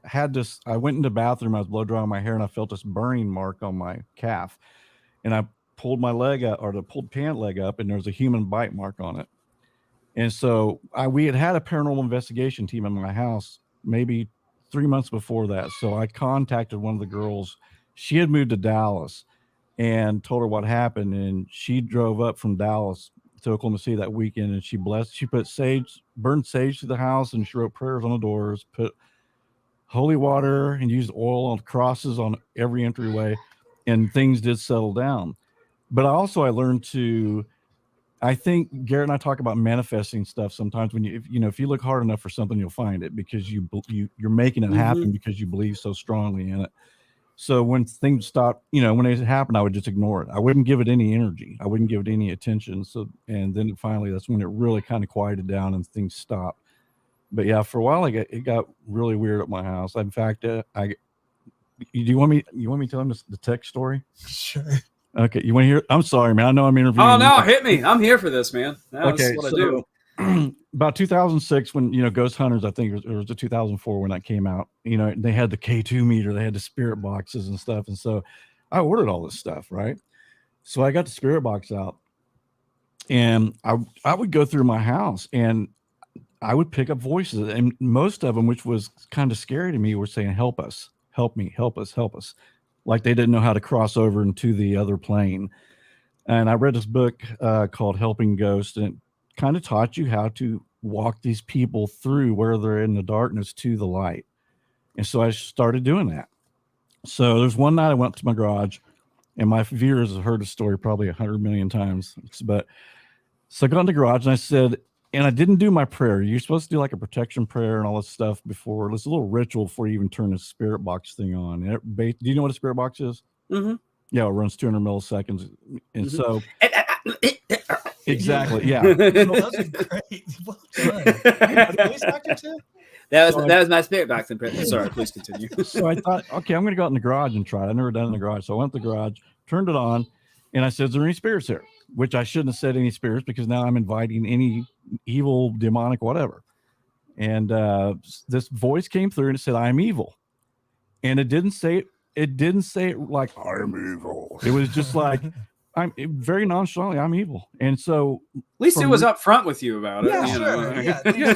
went into the bathroom, I was blow drying my hair and I felt this burning mark on my calf. And I pulled my leg up, or the pulled pant leg up, and there was a human bite mark on it. And so we had a paranormal investigation team in my house maybe 3 months before that. So I contacted one of the girls. She had moved to Dallas and told her what happened. And she drove up from Dallas to Oklahoma City that weekend, and she put burned sage to the house, and she wrote prayers on the doors, put holy water, and used oil on crosses on every entryway, and things did settle down. But I learned I think Garrett and I talk about manifesting stuff sometimes. When if you look hard enough for something, you'll find it, because you're making it happen because you believe so strongly in it. So when things stopped, when it happened, I would just ignore it. I wouldn't give it any energy. I wouldn't give it any attention. So, and then finally, that's when it really kind of quieted down and things stopped. But yeah, for a while, it got really weird at my house. In fact, do you want me to tell him the tech story? Sure. Okay, you want to hear? I'm sorry, man. I know I'm interviewing. Oh no, hit me! I'm here for this, man. That's what I do. About 2006, when Ghost Hunters, I think it was 2004 when that came out. They had the K2 meter, they had the spirit boxes and stuff, and so I ordered all this stuff, right? So I got the spirit box out, and I would go through my house, and I would pick up voices, and most of them, which was kind of scary to me, were saying, "Help us, help me, help us, help us." Like they didn't know how to cross over into the other plane. And I read this book called Helping Ghosts, and it kind of taught you how to walk these people through where they're in the darkness to the light. And so I started doing that. So there's one night I went to my garage, and my viewers have heard the story probably 100 million times. But so I got in the garage and I said, and I didn't do my prayer. You're supposed to do like a protection prayer and all this stuff before. It's a little ritual before you even turn the spirit box thing on. Do you know what a spirit box is? Mm-hmm. Yeah, it runs 200 milliseconds. And so, exactly, yeah. So that was great. Well done. Voice actor too? That So was my spirit box impression. Sorry, please continue. So I thought, okay, I'm going to go out in the garage and try it. I've never done it in the garage. So I went to the garage, turned it on, and I said, is there any spirits here? Which I shouldn't have said any spirits because now I'm inviting any evil, demonic, whatever. And this voice came through and it said, I'm evil. And it didn't say it like, I'm evil. It was just like, very nonchalantly, I'm evil. And so at least it was upfront with you about it. Yeah, you sure. know? Yeah.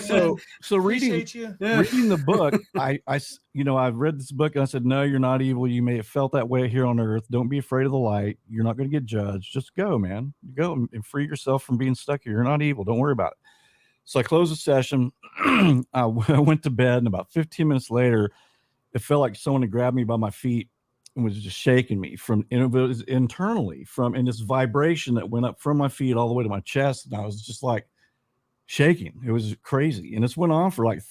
So reading the book, I've read this book and I said, no, you're not evil. You may have felt that way here on earth. Don't be afraid of the light. You're not going to get judged. Just go, man. Go and free yourself from being stuck here. You're not evil. Don't worry about it. So I closed the session. I went to bed, and about 15 minutes later, it felt like someone had grabbed me by my feet and was just shaking me it was internally in this vibration that went up from my feet all the way to my chest. And I was just like shaking. It was crazy. And this went on for like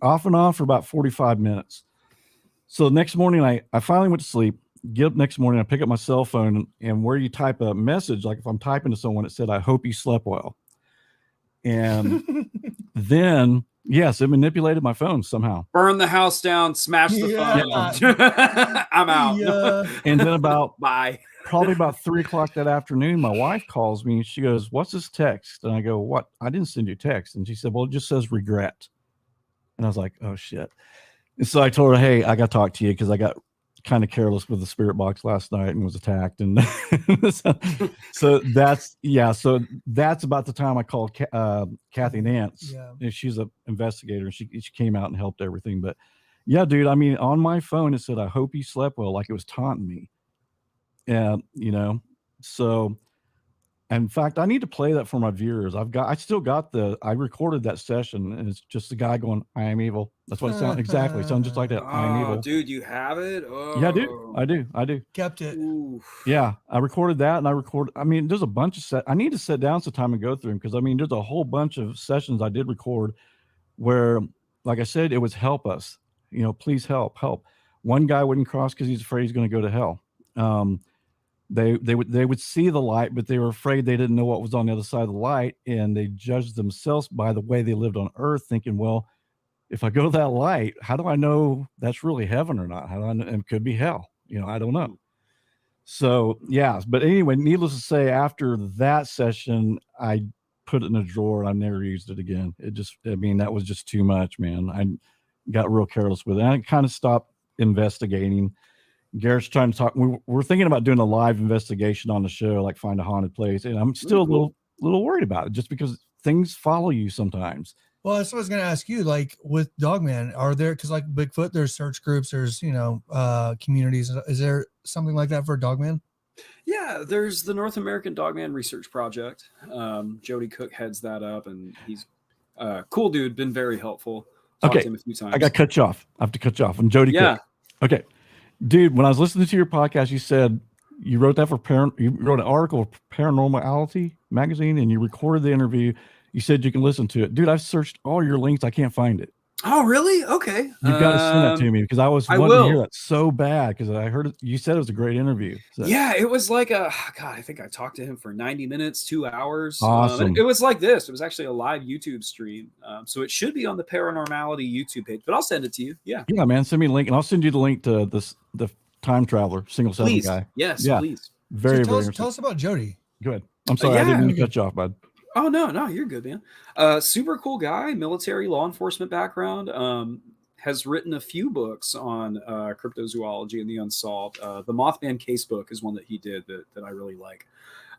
off and on for about 45 minutes. So the next morning, I finally went to sleep, get up next morning, I pick up my cell phone, and where you type a message, like if I'm typing to someone, it said, I hope you slept well. And then, yes, it manipulated my phone somehow. Burn the house down, smash the phone. I'm out. Yeah. And then Bye. Probably about 3:00 that afternoon, my wife calls me and she goes, what's this text? And I go, what? I didn't send you a text. And she said, well, it just says regret. And I was like, oh shit. And so I told her, hey, I got to talk to you because I got kind of careless with the spirit box last night and was attacked. And so that's about the time I called Kathy Nance. Yeah. And she's an investigator. She came out and helped everything. But yeah, dude, I mean, on my phone, it said, I hope you slept well, like it was taunting me. And, so in fact, I need to play that for my viewers. I recorded that session and it's just the guy going, I am evil. That's what it sounds exactly. It sounds just like that. I am evil. Dude, you have it? Oh. Yeah, I do. Kept it. Oof. Yeah. I recorded that and there's a bunch of I need to sit down sometime and go through them because there's a whole bunch of sessions I did record where, like I said, it was help us, please help. One guy wouldn't cross because he's afraid he's going to go to hell. They would see the light, but they were afraid they didn't know what was on the other side of the light, and they judged themselves by the way they lived on earth, thinking, well, if I go to that light, how do I know that's really heaven or not? How do I know? It could be hell. I don't know. So yeah, but anyway, needless to say, after that session, I put it in a drawer and I never used it again. That was just too much, man. I got real careless with it. I kind of stopped investigating. Garrett's trying to talk. We're thinking about doing a live investigation on the show, like find a haunted place. And I'm still a little worried about it just because things follow you sometimes. Well, that's what I was going to ask you. Like with Dogman, are there, because like Bigfoot, there's search groups, there's, communities. Is there something like that for Dogman? Yeah, there's the North American Dogman Research Project. Jody Cook heads that up, and he's cool dude, been very helpful. Talked to him a few times. I got to cut you off. And Jody Cook. Okay. Dude, when I was listening to your podcast, you said you wrote that you wrote an article for Paranormality magazine and you recorded the interview. You said you can listen to it. Dude, I've searched all your links. I can't find it. Oh, really? Okay. You've got to send that to me because I wanting to hear that so bad because I heard it. You said it was a great interview. So. Yeah, it was like I think I talked to him for 90 minutes, 2 hours. Awesome. It was like this. It was actually a live YouTube stream. So it should be on the Paranormality YouTube page, but I'll send it to you. Yeah. Yeah, man. Send me a link and I'll send you the link to the time traveler, single seven guy. Yes, please. Very, so very tell us about Jody. Go ahead. I'm sorry. I didn't mean to cut you off, bud. Oh, no, you're good, man. Super cool guy, military law enforcement background, has written a few books on cryptozoology and the unsolved. The Mothman case book is one that he did that I really like.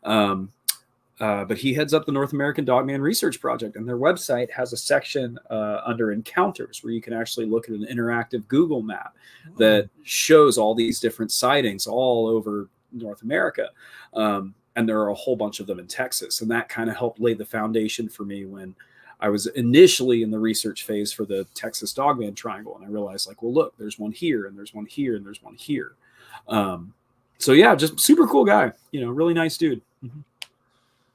But he heads up the North American Dogman Research Project, and their website has a section under encounters where you can actually look at an interactive Google map that shows all these different sightings all over North America. And there are a whole bunch of them in Texas. And that kind of helped lay the foundation for me when I was initially in the research phase for the Texas Dogman Triangle. And I realized well, look, there's one here and there's one here and there's one here. So yeah, just super cool guy, really nice dude. Mm-hmm.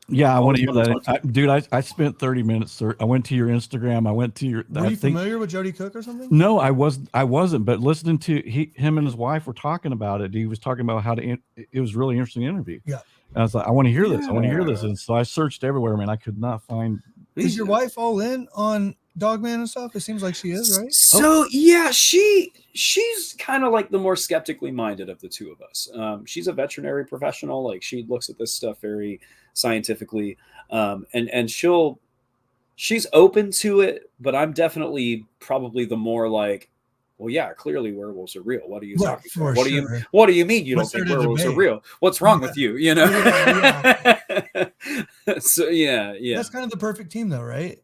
Yeah, I want to hear that. Dude, I spent 30 minutes. I went to your Instagram. I went to your. Were you familiar with Jody Cook or something? No, I wasn't. But listening to him and his wife were talking about it. He was talking about it was really interesting interview. Yeah. And I was like, I want to hear this. I want to hear this. And so I searched everywhere, man. I could not find. Is your wife all in on Dogman and stuff? It seems like she is, right? So yeah, she's kind of like the more skeptically minded of the two of us. She's a veterinary professional. Like she looks at this stuff very scientifically, and she's open to it. But I'm definitely probably the more like, well, yeah, clearly werewolves are real. What are you talking about? What do you mean you don't think werewolves are real? What's wrong with you? You know? So yeah. That's kind of the perfect team, though, right?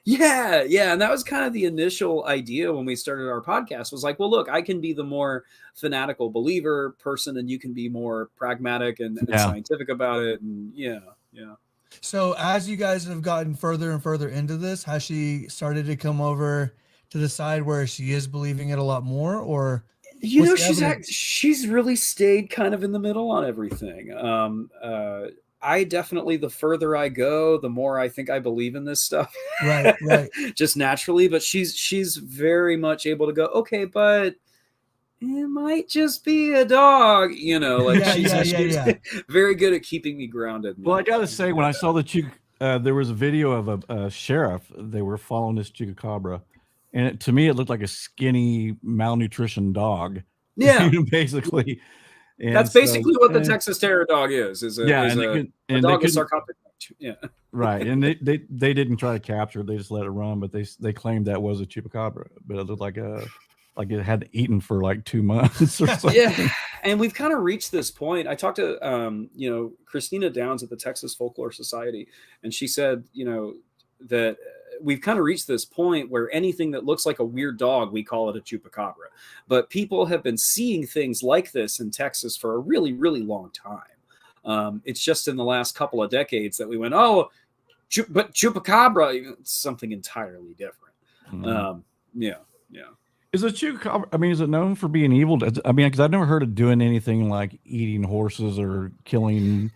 Yeah. And that was kind of the initial idea when we started our podcast, was like, well, look, I can be the more fanatical believer person and you can be more pragmatic and scientific about it. And yeah. So as you guys have gotten further and further into this, has she started to come over to the side where she is believing it a lot more? Or she's really stayed kind of in the middle on everything. I definitely, the further I go, the more I think I believe in this stuff. Right. Just naturally. But she's very much able to go, okay, but it might just be a dog, you know, like she's very good at keeping me grounded. Well, I gotta say, when I saw there was a video of a sheriff. They were following this chupacabra, and to me, it looked like a skinny, malnutrition dog. Yeah, basically. And that's basically what the Texas Terror dog is a dog with sarcoptic. Yeah, right. And they didn't try to capture it; they just let it run. But they claimed that was a chupacabra, but it looked like it had eaten for like 2 months or something. Yeah, and we've kind of reached this point. I talked to Christina Downs at the Texas Folklore Society, and she said, that we've kind of reached this point where anything that looks like a weird dog, we call it a chupacabra. But people have been seeing things like this in Texas for a really, really long time. It's just in the last couple of decades that we went, but chupacabra, it's something entirely different. Mm-hmm. Yeah. Is a chupacabra? I mean, is it known for being evil? I mean, because I've never heard of doing anything like eating horses or killing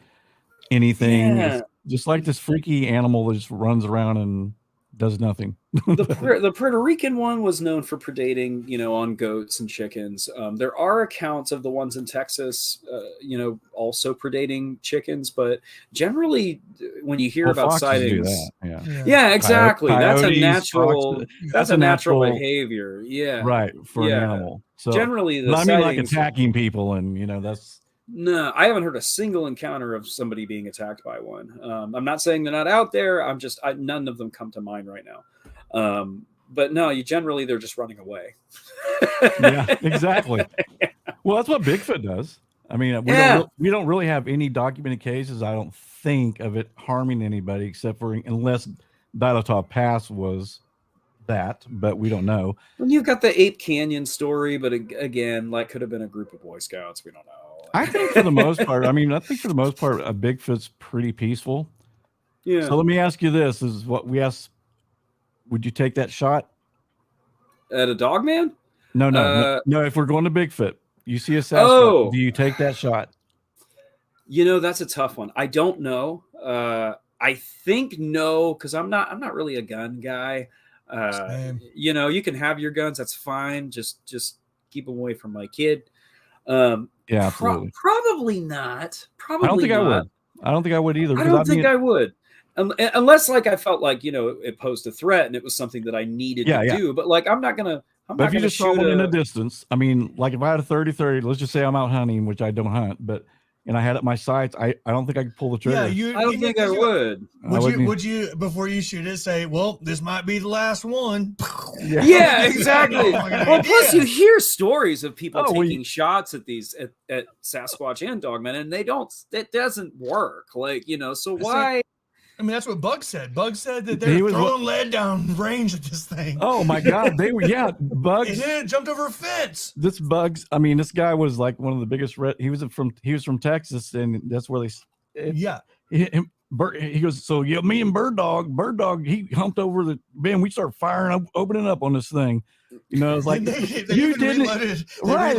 anything. Yeah. It's just like this freaky animal that just runs around and does nothing. The Puerto Rican one was known for predating, on goats and chickens. There are accounts of the ones in Texas, also predating chickens, but generally when you hear about sightings, yeah, exactly. Coyotes, that's a natural behavior. Yeah. Right. For an animal. So generally like attacking people and, that's. No, I haven't heard a single encounter of somebody being attacked by one. I'm not saying they're not out there. None of them come to mind right now. But no, they're just running away. Yeah, exactly. Well, that's what Bigfoot does. I mean, we don't really have any documented cases, I don't think, of it harming anybody except for unless Dilatop Pass was that, but we don't know. And you've got the Ape Canyon story, but again, like could have been a group of Boy Scouts. We don't know. I think for the most part, a Bigfoot's pretty peaceful. Yeah. So let me ask you this: is what we asked? Would you take that shot at a dog man? No. If we're going to Bigfoot, you see a Sasquatch, do you take that shot? That's a tough one. I don't know. I think no, because I'm not really a gun guy. You can have your guns. That's fine. Just keep them away from my kid. Yeah, absolutely. Probably not. I don't think I would either. I don't think I would. Unless I felt like, it posed a threat and it was something that I needed to do. But I'm not going to. But if you just saw one in a distance, I mean, like if I had a 30-30, let's just say I'm out hunting, which I don't hunt, and I had it my sights, I don't think I could pull the trigger. I don't think I would. Would you, before you shoot it, say, well, this might be the last one? Yeah, exactly. Well, plus you hear stories of people taking shots at these at Sasquatch and Dogmen, and it doesn't work. So why? I mean, that's what Bug said. Bug said that they were throwing lead down range at this thing. Oh my God, they were. Yeah, Bugs. It jumped over a fence. This guy was like one of the biggest. He was from Texas, and that's where he goes. So me and Bird Dog, he humped over the man. We start firing up, opening up on this thing. It's like they you didn't reloaded. Right?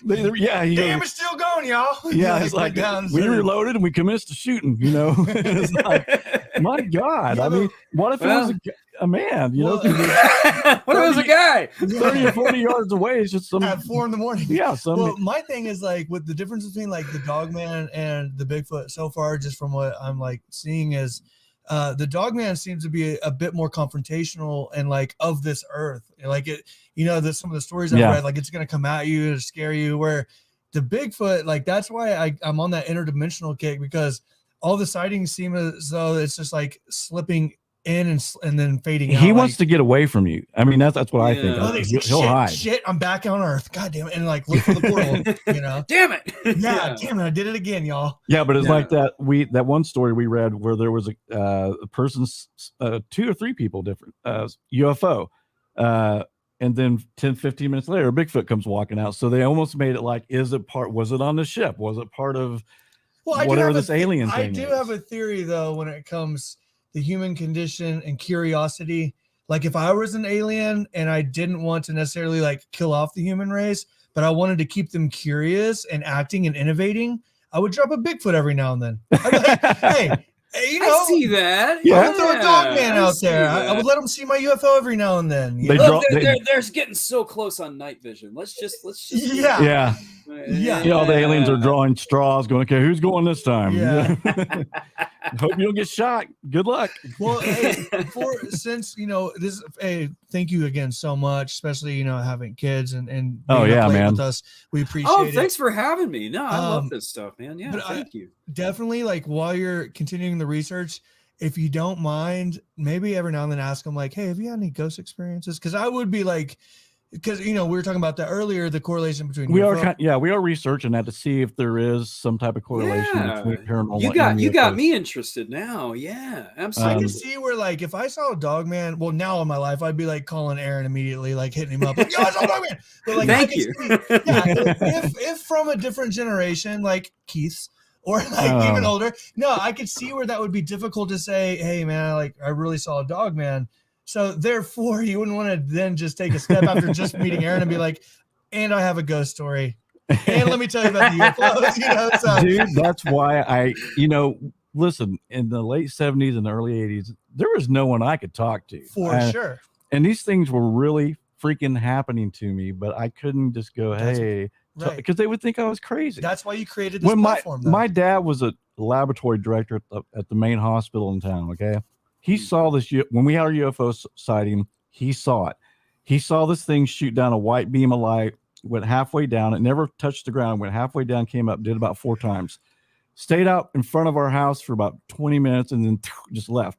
Damn, it's still going, y'all. Yeah, it's like we reloaded and we commenced to shooting. It's like, my God. I mean, what if it was a man? What if it was a guy 30 or 40 yards away? It's just at 4 a.m. Yeah. My thing is with the difference between the Dogman and the Bigfoot so far, just from what I'm seeing is The Dogman seems to be a bit more confrontational and like of this earth. Like it, some of the stories I've read, like it's gonna come at you to scare you. Where the Bigfoot, like that's why I'm on that interdimensional kick, because all the sightings seem as though it's just like slipping in and then fading out. He wants to get away from you. I mean, that's what I think. Oh, He'll hide. Shit, I'm back on Earth. God damn it. And like look for the portal, Damn it. Yeah, damn it. I did it again, y'all. Yeah, but it's like that one story we read where there was a person's 2 or 3 people different UFO. And then 10, 15 minutes later, a Bigfoot comes walking out. So they almost made it like, was it on the ship? Was it part of whatever this alien thing is? I do have a theory though, when it comes the human condition and curiosity. Like if I was an alien and I didn't want to necessarily like kill off the human race, but I wanted to keep them curious and acting and innovating, I would drop a Bigfoot every now and then. I'd be like, hey, I see that. Yeah, throw a Dogman out there. I would let them see my UFO every now and then. They're getting so close on night vision. Let's just yeah. The aliens are drawing straws, going, okay, who's going this time? Yeah. Hope you don't get shot. Good luck. Well, since this, thank you again so much, especially having kids and being man, with us. We appreciate it. Thanks for having me. No, I love this stuff, man. Yeah, thank you. Definitely, like while you're continuing the research, if you don't mind, maybe every now and then ask them like, hey, have you had any ghost experiences? Because I would be like, because we were talking about that earlier, the correlation between we are researching that to see if there is some type of correlation between paranormal. You got me interested now. Yeah, absolutely. I can see where like if I saw a Dogman, well, now in my life I'd be like calling Aaron immediately, like hitting him up, like, yo, I saw a Dogman. But like, thank you. If from a different generation, like Keith's, or like even older, I could see where that would be difficult to say, hey man, like I really saw a Dogman. So therefore, you wouldn't want to then just take a step after just meeting Aaron and be like, and I have a ghost story. And let me tell you about the UFOs. So. Dude, that's why listen, in the late 70s and the early 80s, there was no one I could talk to. For sure. And these things were really freaking happening to me, but I couldn't just go, hey, because they would think I was crazy. That's why you created this platform. My dad was a laboratory director at the main hospital in town, okay? He saw this when we had our UFO sighting. He saw it. He saw this thing shoot down a white beam of light, went halfway down. It never touched the ground, went halfway down, came up, did about 4 times. Stayed out in front of our house for about 20 minutes and then just left.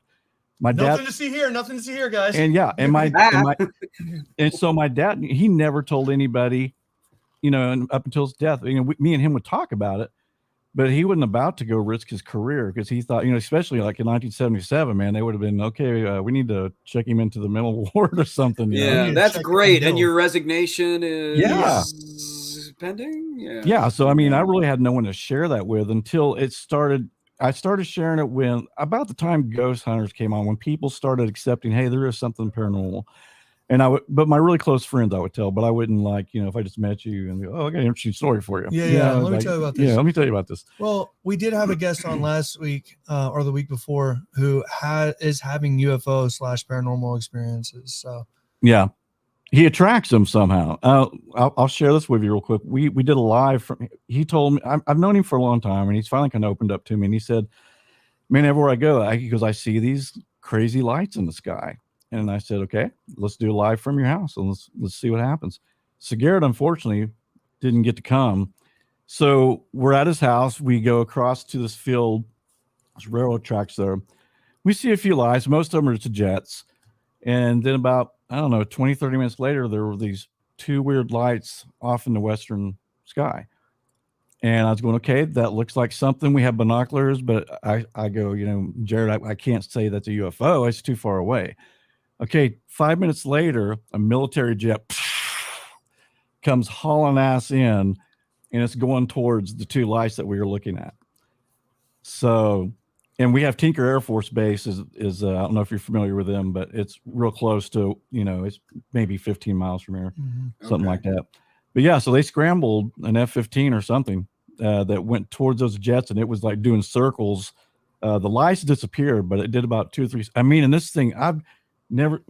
Nothing to see here, guys. And so my dad, he never told anybody, and up until his death. Me and him would talk about it. But he wasn't about to go risk his career because he thought, especially like in 1977, man, they would have been, okay, we need to check him into the mental ward or something. Yeah, that's great. And your resignation is pending? Yeah. So, I mean, I really had no one to share that with until it started. I started sharing it when about the time Ghost Hunters came on, when people started accepting, hey, there is something paranormal. And but my really close friends I would tell, but I wouldn't if I just met you and go, I got an interesting story for you. Yeah. Let me tell you about this. Yeah, let me tell you about this. Well, we did have a guest on last week or the week before who is having UFO / paranormal experiences. So yeah, he attracts them somehow. I'll share this with you real quick. We did a live he told me, I've known him for a long time, and he's finally kind of opened up to me, and he said, man, everywhere I go, he goes, I see these crazy lights in the sky. And I said, okay, let's do a live from your house and let's see what happens. So Garrett, unfortunately, didn't get to come. So we're at his house. We go across to this field, there's railroad tracks there. We see a few lights. Most of them are to jets. And then about, 20, 30 minutes later, there were these 2 weird lights off in the western sky. And I was going, okay, that looks like something. We have binoculars, but I go, Jared, I can't say that's a UFO. It's too far away. Okay, 5 minutes later, a military jet comes hauling ass in, and it's going towards the 2 lights that we were looking at. So, and we have Tinker Air Force Base is I don't know if you're familiar with them, but it's real close to, it's maybe 15 miles from here, something like that. But yeah, so they scrambled an F-15 or something that went towards those jets, and it was like doing circles. The lights disappeared, but it did about 2 or 3. I mean, and this thing, I've never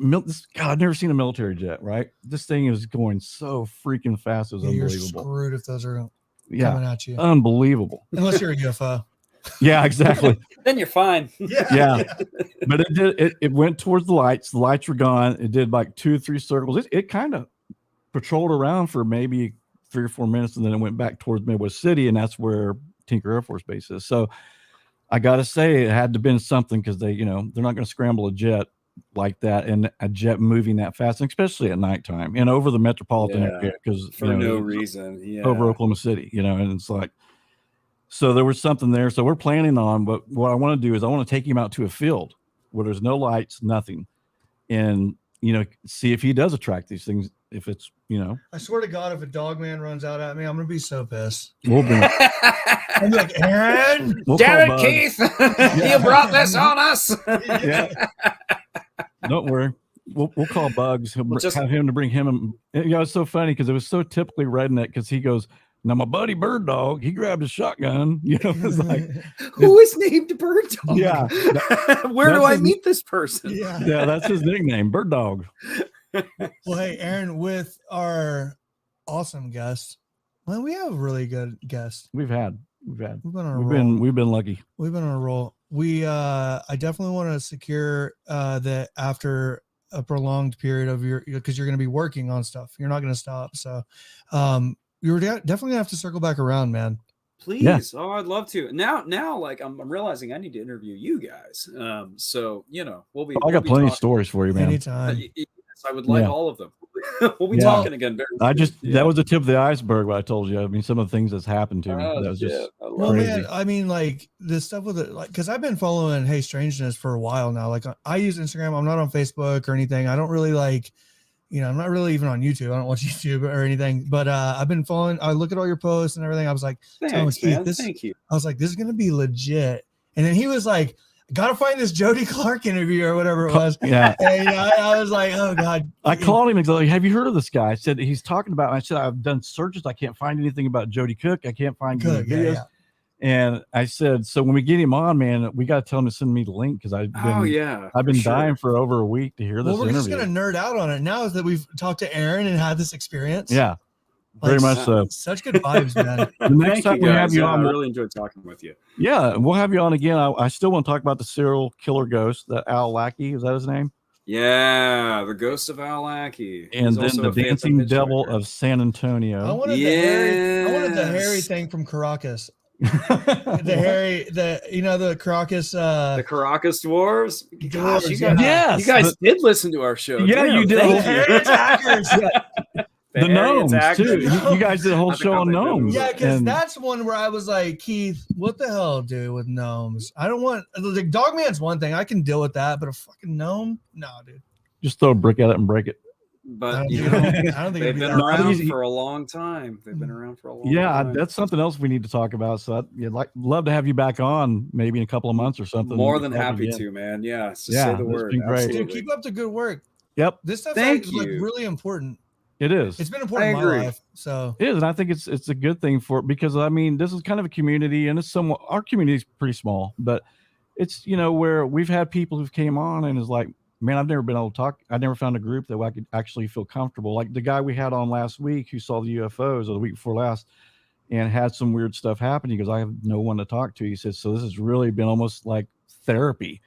seen a military jet, right? This thing is going so freaking fast. It was unbelievable. You're screwed if those are coming at you. Unbelievable. Unless you're a UFO. Yeah, exactly. Then you're fine. Yeah. But it went towards the lights. The lights were gone. It did like 2 or 3 circles. It kind of patrolled around for maybe 3 or 4 minutes, and then it went back towards Midwest City, and that's where Tinker Air Force Base is. So I got to say it had to have been something, because they're not going to scramble a jet like that, and a jet moving that fast, and especially at nighttime and over the metropolitan area, because for no reason. Yeah. Over Oklahoma City, and it's like, so there was something there. So we're planning on, but what I want to do is I want to take him out to a field where there's no lights, nothing, and see if he does attract these things. If it's I swear to God, if a dog man runs out at me, I'm gonna be so pissed. We'll be I'm like, Aaron, damn it, Keith, you brought this on us. Yeah. Don't worry. We'll call Bugs. He'll We'll just have him to bring him. It's so funny because it was so typically redneck, because he goes, now my buddy Bird Dog, he grabbed his shotgun. It's like, who is named Bird Dog? Yeah. Where do I meet this person? Yeah, that's his nickname, Bird Dog. Well, hey, Aaron, with our awesome guests, well, we have really good guests. We've been on a roll. We've been lucky. We've been on a roll. I definitely want to secure that after a prolonged period of because you're going to be working on stuff. You're not going to stop. So you're definitely gonna have to circle back around, man. Please. Yeah. Oh, I'd love to. Now, like I'm realizing I need to interview you guys. So we'll be. I got plenty of stories for you, man. Anytime. Yes, I would like all of them. We'll be talking again very soon. That was the tip of the iceberg. What I told you. I mean, some of the things that's happened to me. That was just well, crazy. Man. I mean, like this stuff with it, like because I've been following Hey Strangeness for a while now. Like I use Instagram. I'm not on Facebook or anything. I don't really like. I'm not really even on YouTube. I don't watch YouTube or anything, but I've been following. I look at all your posts and everything. I was like, thank you. I was like, this is going to be legit. And then he was like, gotta find this Jody Clark interview or whatever it was. Yeah. And I was like, oh God. I called him and said, have you heard of this guy? I said, he's talking about, I said, I've done searches. I can't find anything about Jody Cook. I can't find videos. Yeah. And I said, so when we get him on, man, we got to tell him to send me the link, because I've been dying for over a week to hear this interview. We're just going to nerd out on it now that we've talked to Aaron and had this experience. Yeah, very much so. Such good vibes, man. The next time we have you on, I really enjoyed talking with you. Yeah, we'll have you on again. I still want to talk about the serial killer ghost, that Al Lackey. Is that his name? Yeah, the ghost of Al Lackey. And then the dancing devil of San Antonio. I wanted the hairy thing from Caracas. the Caracas the Caracas Dwarves. Gosh, you guys did listen to our show. Yeah, you did. The attackers. The gnomes too. You guys did a whole show on gnomes. Yeah, because that's one where I was like, Keith, what the hell, dude, with gnomes? I don't want the Dogman's one thing. I can deal with that, but a fucking gnome? No, dude. Just throw a brick at it and break it. But I don't think they've been around for a long time. Yeah, that's something else we need to talk about. So I'd love to have you back on, maybe in a couple of months or something. More than happy to, man. Yeah, just say the word. Great. Dude, keep up the good work. Yep. This stuff is like really important. It is. It's been important in my life. So it is, and I think it's a good thing because I mean, this is kind of a community, and it's somewhat, our community is pretty small, but it's where we've had people who've came on and is like, man, I've never been able to talk. I never found a group that I could actually feel comfortable. Like the guy we had on last week who saw the UFOs, or the week before last, and had some weird stuff happen. He goes, I have no one to talk to. He says, so this has really been almost like therapy.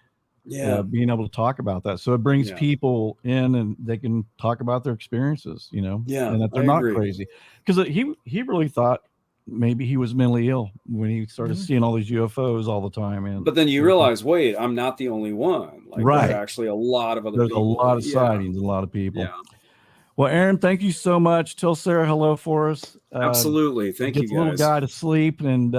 Yeah, being able to talk about that. So it brings people in, and they can talk about their experiences, and that they're not crazy. Because he really thought maybe he was mentally ill when he started seeing all these UFOs all the time. But then you realize, wait, I'm not the only one. Like, there's actually a lot of other people. There's a lot of sightings, a lot of people. Yeah. Well, Aaron, thank you so much. Tell Sarah hello for us. Absolutely. Thank you, guys. Get the little guy to sleep, and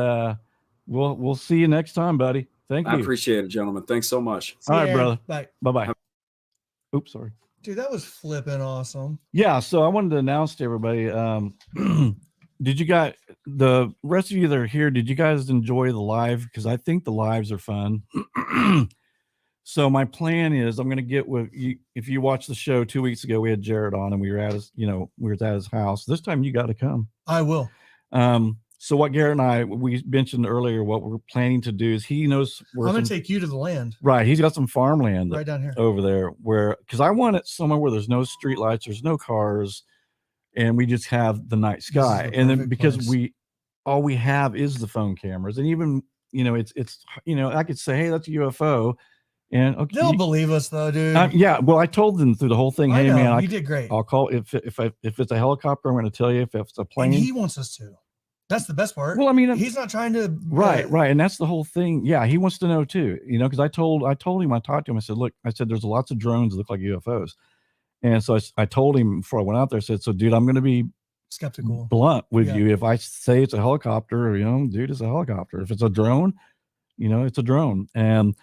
we'll see you next time, buddy. Thank you. I appreciate it, gentlemen. Thanks so much. All right, brother. Bye. Bye-bye. Oops, sorry. Dude, that was flipping awesome. Yeah, so I wanted to announce to everybody, did you guys, the rest of you that are here, did you guys enjoy the live? Because I think the lives are fun. So my plan is I'm going to get with you. If you watched the show 2 weeks ago, we had Garrett on, and we were at his house. This time you got to come. I will. So what Garrett and we mentioned earlier, what we're planning to do is he knows I'm going to take you to the land. Right. He's got some farmland right down here over there because I want it somewhere where there's no street lights, there's no cars, and we just have the night sky. And then because all we have is the phone cameras, and even I could say, hey, that's a UFO. And okay, They'll believe us though, dude. yeah. Well, I told them through the whole thing, hey, man, you did great. I'll call if it's a helicopter, I'm going to tell you. If it's a plane, and he wants us to. That's the best part. Well, I mean, he's not trying to. Right. And that's the whole thing. Yeah, he wants to know too. Because I told him, I talked to him. I said, look, there's lots of drones that look like UFOs, and so I told him before I went out there. I said, so, dude, I'm going to be skeptical, blunt with you. If I say it's a helicopter, dude, it's a helicopter. If it's a drone, it's a drone, and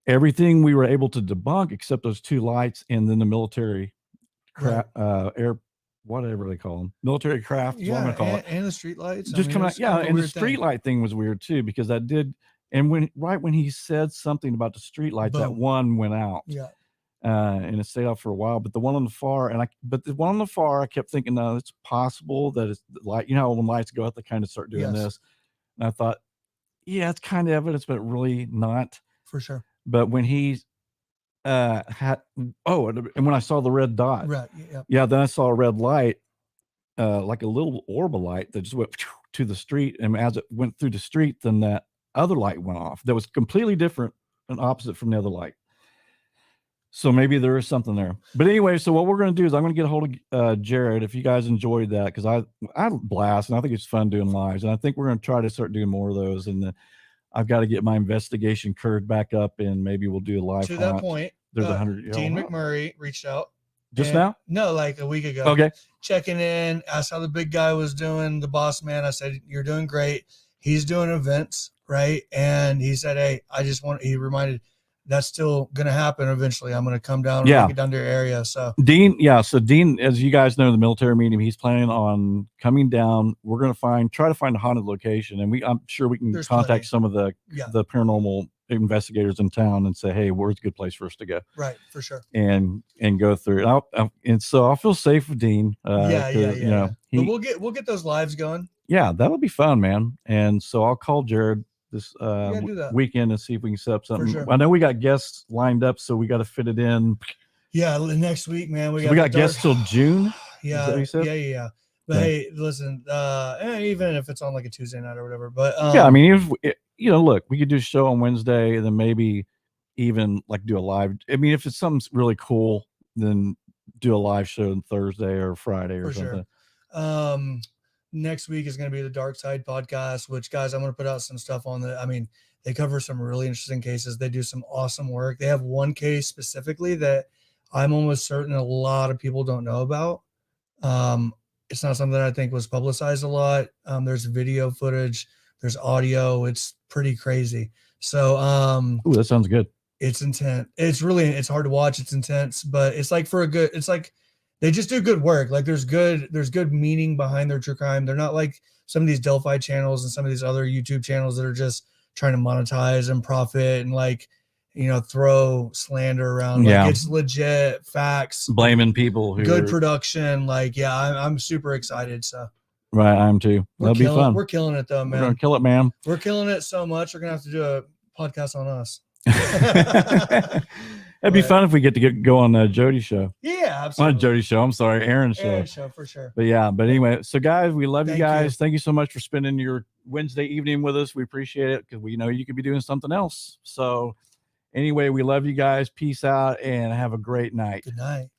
everything we were able to debunk except those two lights, and then the military air, whatever they call them, military craft. Is what I'm gonna call it, and the street lights just coming out. Yeah, and the street light thing was weird too, because that did. And when he said something about the street lights, that one went out. Yeah. And it stayed out for a while, but the one on the far, the one on the far, I kept thinking, no, it's possible that it's light. How when lights go out, they kind of start doing this. And I thought, yeah, it's kind of evidence, but really not. For sure. But when he and when I saw the red dot, then I saw a red light, like a little orb of light that just went to the street, and as it went through the street, then that other light went off that was completely different and opposite from the other light. So maybe there is something there. But anyway, so what we're going to do is I'm going to get a hold of Jared, if you guys enjoyed that, because I blast, and I think it's fun doing lives, and I think we're going to try to start doing more of those. And I've got to get my investigation curved back up, and maybe we'll do a live to hunt. That point. There's 100. Dean McMurray reached out just now. No, like a week ago. Okay, checking in, asked how the big guy was doing, the boss man. I said, you're doing great. He's doing events, right? And he said, hey, he reminded, that's still going to happen eventually. I'm going to come down and make it down to your area. So Dean, as you guys know, the military meeting, he's planning on coming down. We're going to try to find a haunted location, and I'm sure we can contact some of the paranormal investigators in town and say, hey, where's a good place for us to go? Right, for sure. And go through it. And so I'll feel safe with Dean. But we'll get those lives going. Yeah, that would be fun, man. And so I'll call Jared this weekend and see if we can set up something. Sure. I know we got guests lined up, so we got to fit it in. Yeah, next week, man. We got guests till June. Yeah. But hey, listen, even if it's on like a Tuesday night or whatever. But I mean, look, we could do a show on Wednesday, and then maybe even like do a live. I mean, if it's something really cool, then do a live show on Thursday or Friday or something. Sure. Next week is going to be the Dark Side podcast, which, guys, I'm going to put out some stuff on they cover some really interesting cases. They do some awesome work. They have one case specifically that I'm almost certain a lot of people don't know about. It's not something that I think was publicized a lot. There's video footage, there's audio. It's pretty crazy. So, ooh, that sounds good. It's intense. It's hard to watch. It's intense, but it's like they just do good work. Like there's good meaning behind their true crime. They're not like some of these Delphi channels and some of these other YouTube channels that are just trying to monetize and profit and throw slander around. Like it's legit facts. Blaming people. Good production. I'm super excited. So. Right, I am too. That'll be fun. We're killing it though, man. We're gonna kill it, man. We're killing it so much. We're gonna have to do a podcast on us. It'd be fun if we get to go on Jody's show. Yeah, absolutely. Not Jody's show. I'm sorry, Aaron's show. Aaron's show for sure. But anyway, so guys, we love you guys. Thank you so much for spending your Wednesday evening with us. We appreciate it because we know you could be doing something else. So anyway, we love you guys. Peace out and have a great night. Good night.